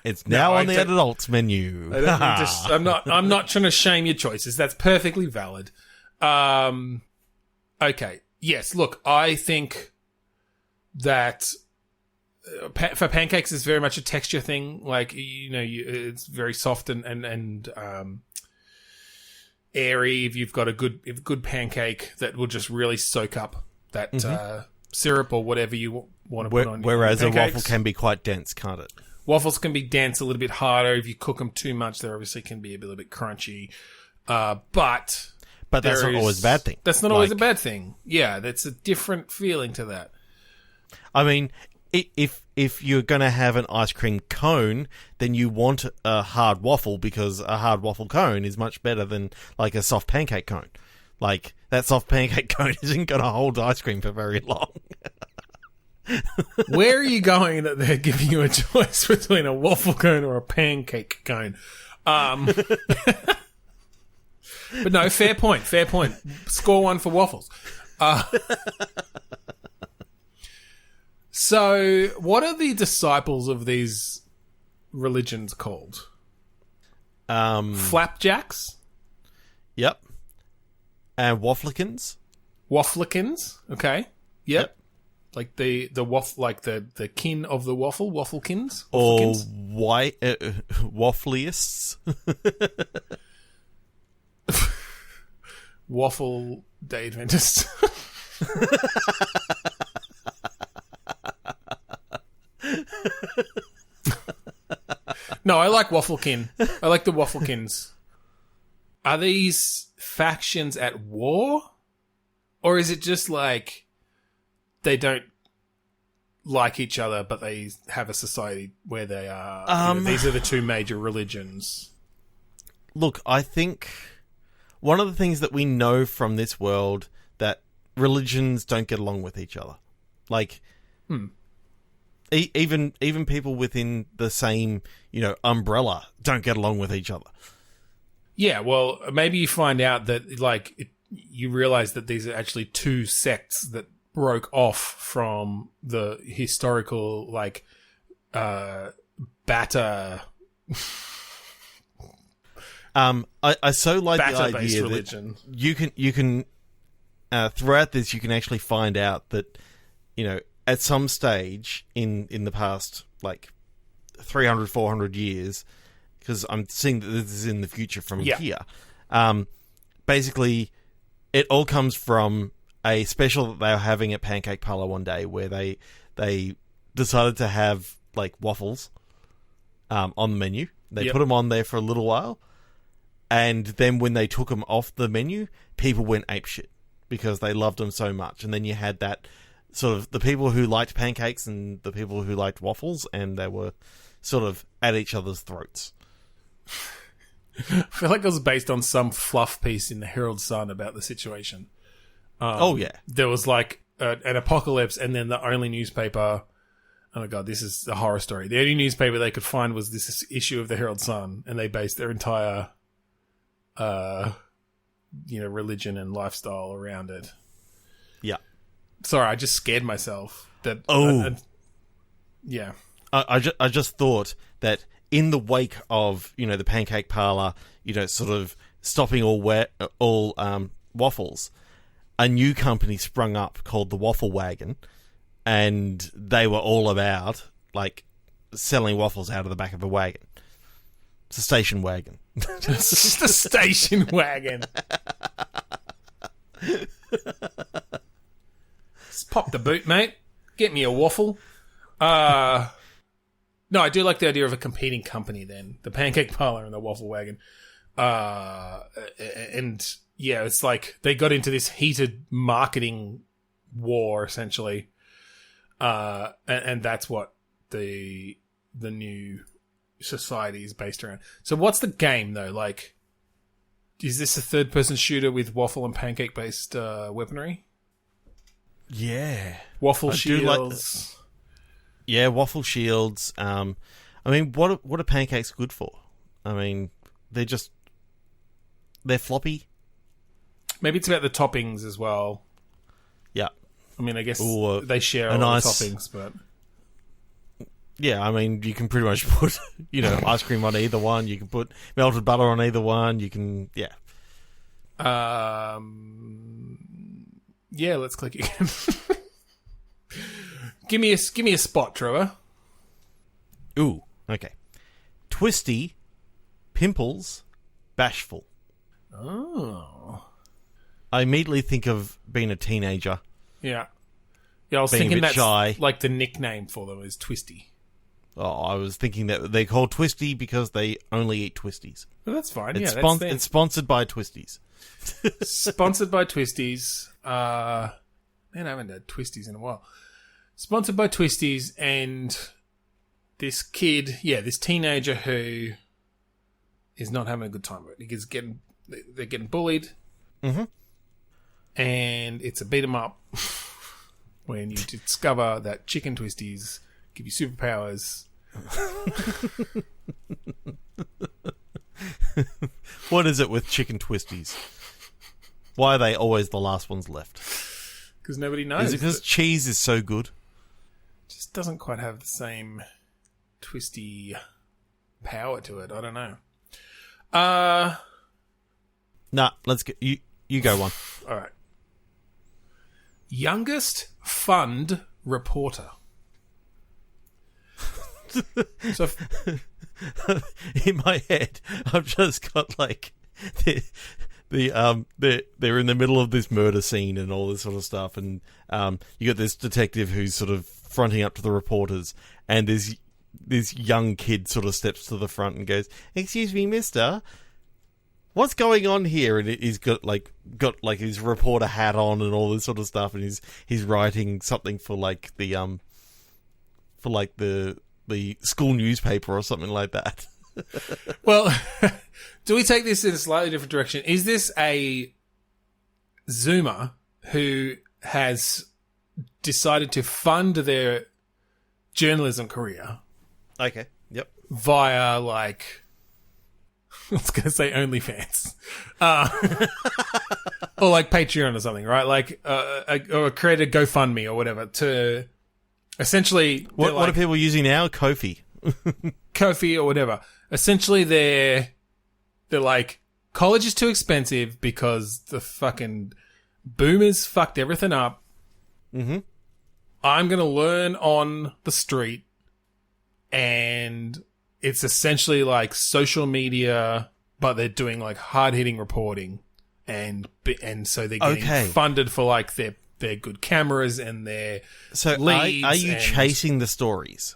It's now on the adults menu. I'm not trying to shame your choices. That's perfectly valid. Okay. Yes. Look, I think that for pancakes, it's very much a texture thing. Like, it's very soft and airy. If you've got a good pancake that will just really soak up that syrup or whatever you want to put on. Whereas your a waffle can be quite dense, can't it? Waffles can be dense, a little bit harder. If you cook them too much, they obviously can be a little bit crunchy. But that's not always a bad thing. That's not always a bad thing. Yeah, that's a different feeling to that. I mean, if you're going to have an ice cream cone, then you want a hard waffle, because a hard waffle cone is much better than like a soft pancake cone. Like, that soft pancake cone isn't going to hold ice cream for very long. Where are you going that they're giving you a choice between a waffle cone or a pancake cone? But no, fair point. Score one for waffles. So, what are the disciples of these religions called? Flapjacks? Yep. And Wafflekins? Wafflekins, okay. Yep. Like the waffle, like the kin of the waffle, Wafflekins? Or waffleists? Waffle Day Adventists. No, I like Wafflekin. I like the Wafflekins. Are these factions at war? Or is it just like they don't like each other, but they have a society where they are... these are the two major religions. Look, I think one of the things that we know from this world, that religions don't get along with each other. Like... Even people within the same, umbrella don't get along with each other. Yeah, well, maybe you find out that, you realize that these are actually two sects that broke off from the historical, batter... I so like the idea religion. That you can throughout this, you can actually find out that, at some stage in the past, 300, 400 years, because I'm seeing that this is in the future from here, basically, it all comes from a special that they were having at Pancake Parlor one day, where they decided to have, waffles on the menu. They put them on there for a little while, and then when they took them off the menu, people went apeshit, because they loved them so much. And then you had that... sort of the people who liked pancakes and the people who liked waffles, and they were sort of at each other's throats. I feel like it was based on some fluff piece in the Herald Sun about the situation. There was an apocalypse, and then the only newspaper... Oh my god, this is a horror story. The only newspaper they could find was this issue of the Herald Sun, and they based their entire, religion and lifestyle around it. Yeah. Sorry, I just scared myself. Yeah. I just thought that in the wake of, the Pancake Parlor, sort of stopping all waffles, a new company sprung up called the Waffle Wagon, and they were all about, selling waffles out of the back of a wagon. It's a station wagon. It's just a station wagon. Pop the boot, mate. Get me a waffle. No, I do like the idea of a competing company then. The Pancake Parlor and the Waffle Wagon. And yeah, it's like they got into this heated marketing war, essentially. And that's what the new society is based around. So what's the game, though? Is this a third-person shooter with waffle and pancake-based weaponry? Yeah. Waffle shields. Waffle shields. What are pancakes good for? They're floppy. Maybe it's about the toppings as well. Yeah. I guess they share all the toppings, but... Yeah, you can pretty much put, ice cream on either one. You can put melted butter on either one. You can, yeah. Yeah, let's click again. Give me a spot, Trevor. Ooh, okay. Twisty, Pimples, Bashful. Oh. I immediately think of being a teenager. Yeah. Yeah, I was Being a thinking bit that's shy. like the nickname for them is Twisty. Oh, I was thinking that they call Twisty because they only eat Twisties. Well, that's fine. It's, yeah, it's sponsored by Twisties. Sponsored by Twisties. Man, I haven't had Twisties in a while. Sponsored by Twisties, and this kid, this teenager who is not having a good time with it. They're getting bullied. Mm-hmm. And it's a beat 'em up when you discover that chicken twisties give you superpowers. What is it with chicken twisties? Why are they always the last ones left? Because nobody knows. Is it because cheese is so good? Just doesn't quite have the same twisty power to it. I don't know. Nah, let's get you go one. All right. Youngest fund reporter. So In my head, I've just got like they're in the middle of this murder scene and all this sort of stuff, and you got this detective who's sort of fronting up to the reporters, and this young kid sort of steps to the front and goes, "Excuse me, mister, what's going on here?" And he's got his reporter hat on and all this sort of stuff, and he's writing something for the school newspaper or something like that. Well, do we take this in a slightly different direction? Is this a Zoomer who has decided to fund their journalism career? Okay. Yep. Via, like, I was going to say OnlyFans. Or like Patreon or something, right? Like, or create a GoFundMe or whatever to essentially... What are people using now? Ko-fi. Ko-fi or whatever. Essentially, they're like, college is too expensive because the fucking boomers fucked everything up. Mm-hmm. I'm going to learn on the street, and it's essentially like social media, but they're doing like hard-hitting reporting, and so they're getting funded for like their good cameras and their leads. Are you chasing the stories?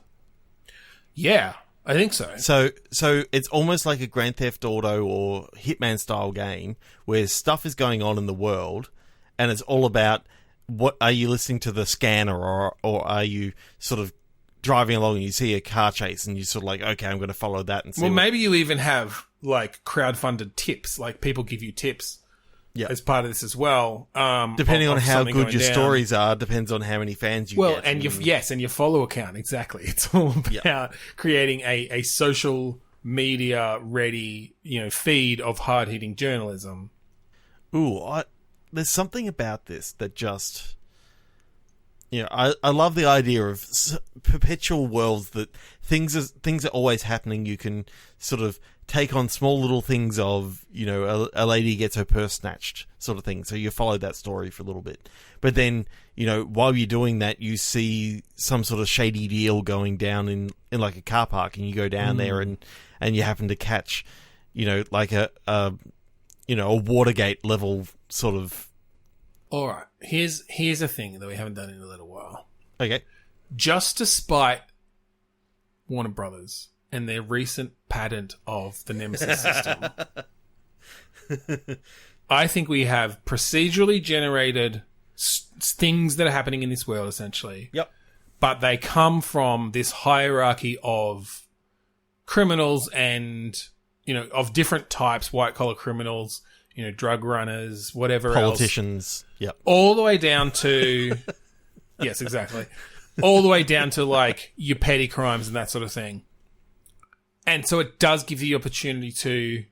Yeah, I think so. So it's almost like a Grand Theft Auto or Hitman style game where stuff is going on in the world, and it's all about what are you listening to the scanner, or are you sort of driving along and you see a car chase and you sort of like, okay, I'm going to follow that and see. Well, maybe you even have like crowdfunded tips, like people give you tips. Yeah, as part of this as well. Depending on how good your stories are, depends on how many fans you get. Well, and your follow account, exactly. It's all about creating a social media ready, feed of hard hitting journalism. Ooh, there's something about this that just, I love the idea of perpetual worlds that things are always happening. You can sort of take on small little things of, a lady gets her purse snatched sort of thing. So you follow that story for a little bit. But then, while you're doing that, you see some sort of shady deal going down in like a car park, and you go down there and you happen to catch, like a Watergate level sort of. All right. Here's a thing that we haven't done in a little while. Okay. Just to spite Warner Brothers and their recent patent of the Nemesis system, I think we have procedurally generated things that are happening in this world, essentially. Yep. But they come from this hierarchy of criminals and, of different types, white-collar criminals, drug runners, whatever politicians. Yep. All the way down to... Yes, exactly. All the way down to, like, your petty crimes and that sort of thing. And so it does give you the opportunity to,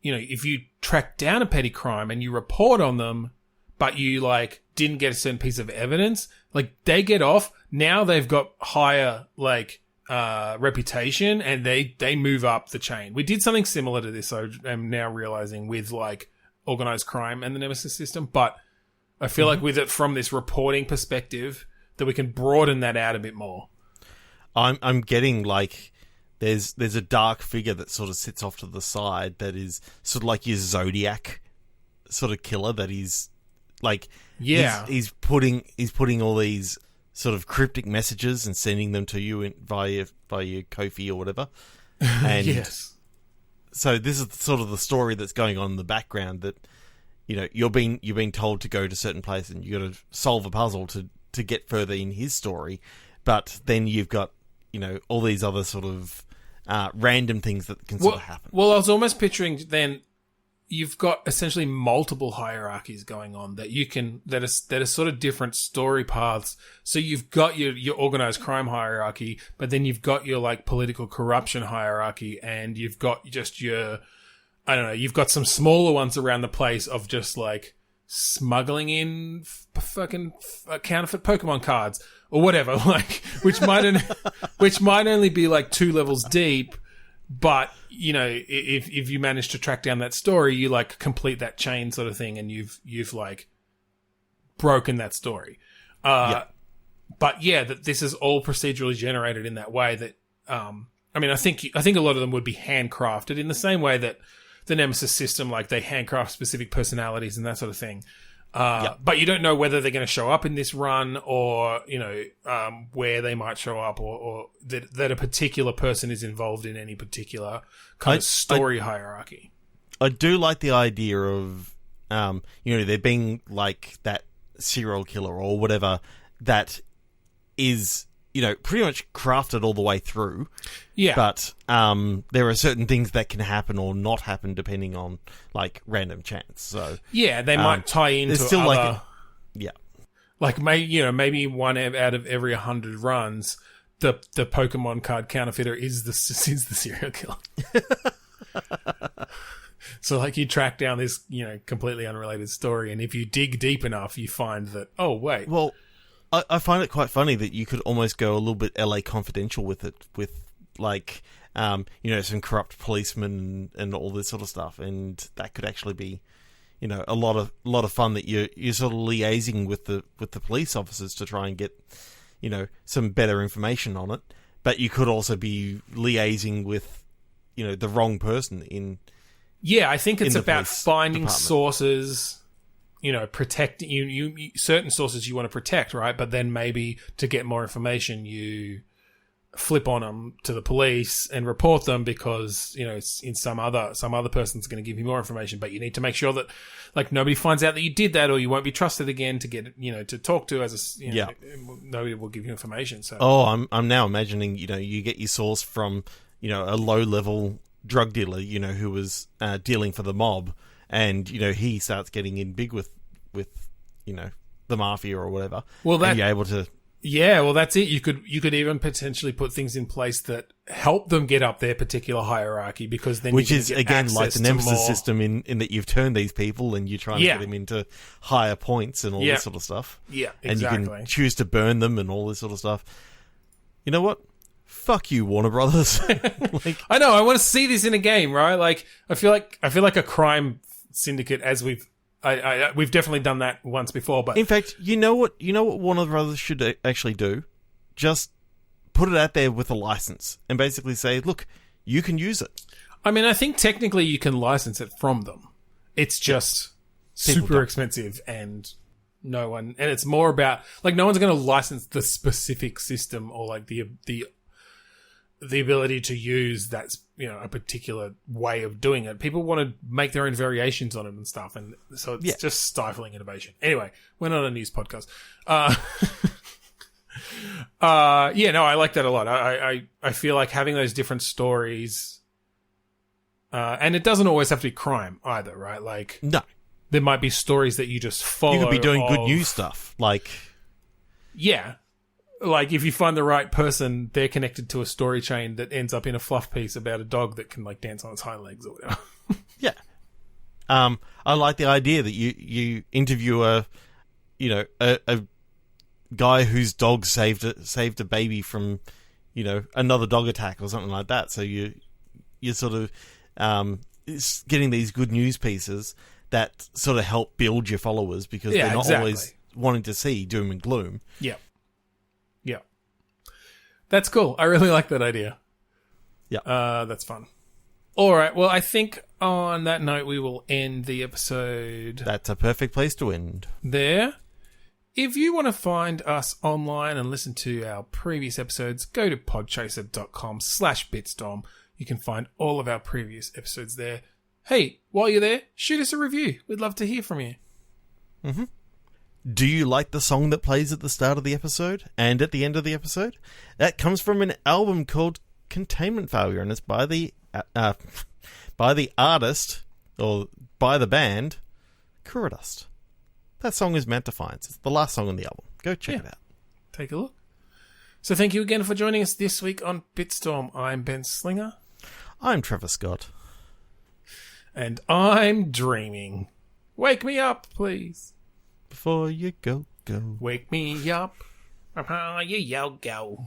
if you track down a petty crime and you report on them, but you, like, didn't get a certain piece of evidence, like, they get off. Now they've got higher, like, reputation, and they move up the chain. We did something similar to this, I'm now realizing, with, like, organized crime and the Nemesis system, but I feel like with it from this reporting perspective that we can broaden that out a bit more. I'm getting like there's a dark figure that sort of sits off to the side that is sort of like your Zodiac sort of killer that he's like he's putting all these sort of cryptic messages and sending them to you via Kofi or whatever. And yes. So this is sort of the story that's going on in the background that, you know, you're being told to go to a certain place and you got to solve a puzzle to get further in his story. But then you've got, you know, all these other sort of random things that can sort of happen. Well, I was almost picturing then you've got essentially multiple hierarchies going on that you can that are sort of different story paths. So you've got your organized crime hierarchy, but then you've got your like political corruption hierarchy, and you've got just your, I don't know, you've got some smaller ones around the place of just like smuggling in fucking counterfeit Pokemon cards or whatever, like which might only be like 2 levels deep. But, you know, if you manage to track down that story, you like complete that chain sort of thing, and you've like broken that story. But yeah, that this is all procedurally generated in that way that, I mean, I think a lot of them would be handcrafted in the same way that the Nemesis system, like they handcraft specific personalities and that sort of thing. But you don't know whether they're going to show up in this run or, you know, where they might show up or that a particular person is involved in any particular kind of story hierarchy. I do like the idea of, you know, there being like that serial killer or whatever that is, you know, pretty much crafted all the way through. Yeah. But there are certain things that can happen or not happen depending on like random chance. So yeah, they might tie into still other, like maybe one out of every 100 runs, the Pokemon card counterfeiter is the serial killer. So like you track down this, you know, completely unrelated story, and if you dig deep enough, you find that, oh wait, well, I find it quite funny that you could almost go a little bit LA Confidential with it, with like, you know, some corrupt policemen and all this sort of stuff, and that could actually be, you know, a lot of fun that you're sort of liaising with the police officers to try and get, you know, some better information on it. But you could also be liaising with, you know, the wrong person in. Yeah, I think it's about finding department. Sources. You know, protecting you certain sources you want to protect, right? But then maybe to get more information, you flip on them to the police and report them because, you know, it's in some other person's going to give you more information. But you need to make sure that like nobody finds out that you did that, or you won't be trusted again to get, you know, to talk to as a, you know, nobody will give you information. So I'm now imagining, you know, you get your source from, you know, a low level drug dealer, you know, who was dealing for the mob. And, you know, he starts getting in big with, you know, the mafia or whatever. Well, and you're able to... Yeah, well, that's it. You could even potentially put things in place that help them get up their particular hierarchy, because then which you is, again, like the Nemesis system in that you've turned these people and you're trying to get them into higher points and all this sort of stuff. Yeah, exactly. And you can choose to burn them and all this sort of stuff. You know what? Fuck you, Warner Brothers. Like, I know. I want to see this in a game, right? Like, I feel like a crime syndicate, as we've definitely done that once before. But in fact, you know what Warner Brothers should actually do? Just put it out there with a license and basically say, look, you can use it. I mean, I think technically you can license it from them. It's just super expensive, and it's more about like no one's going to license the specific system or like the ability to use that's, you know, a particular way of doing it. People want to make their own variations on it and stuff, and so it's just stifling innovation. Anyway, we're not a news podcast. I like that a lot. I feel like having those different stories, and it doesn't always have to be crime either, right? Like, no, there might be stories that you just follow. You could be doing good news stuff, like like if you find the right person, they're connected to a story chain that ends up in a fluff piece about a dog that can like dance on its hind legs or whatever. Yeah. I like the idea that you interview a guy whose dog saved a baby from, you know, another dog attack or something like that. So you're sort of getting these good news pieces that sort of help build your followers because they're not always wanting to see doom and gloom. Yeah. Yeah. That's cool. I really like that idea. Yeah. That's fun. All right. Well, I think on that note, we will end the episode. That's a perfect place to end. There. If you want to find us online and listen to our previous episodes, go to podchaser.com/bitstorm. You can find all of our previous episodes there. Hey, while you're there, shoot us a review. We'd love to hear from you. Mm-hmm. Do you like the song that plays at the start of the episode and at the end of the episode? That comes from an album called Containment Failure, and it's by the artist, or by the band, Kuradust. That song is Manta Finds. It's the last song on the album. Go check it out. Take a look. So thank you again for joining us this week on Bitstorm. I'm Ben Slinger. I'm Trevor Scott. And I'm dreaming. Wake me up, please. Before you go. Wake me up. You go.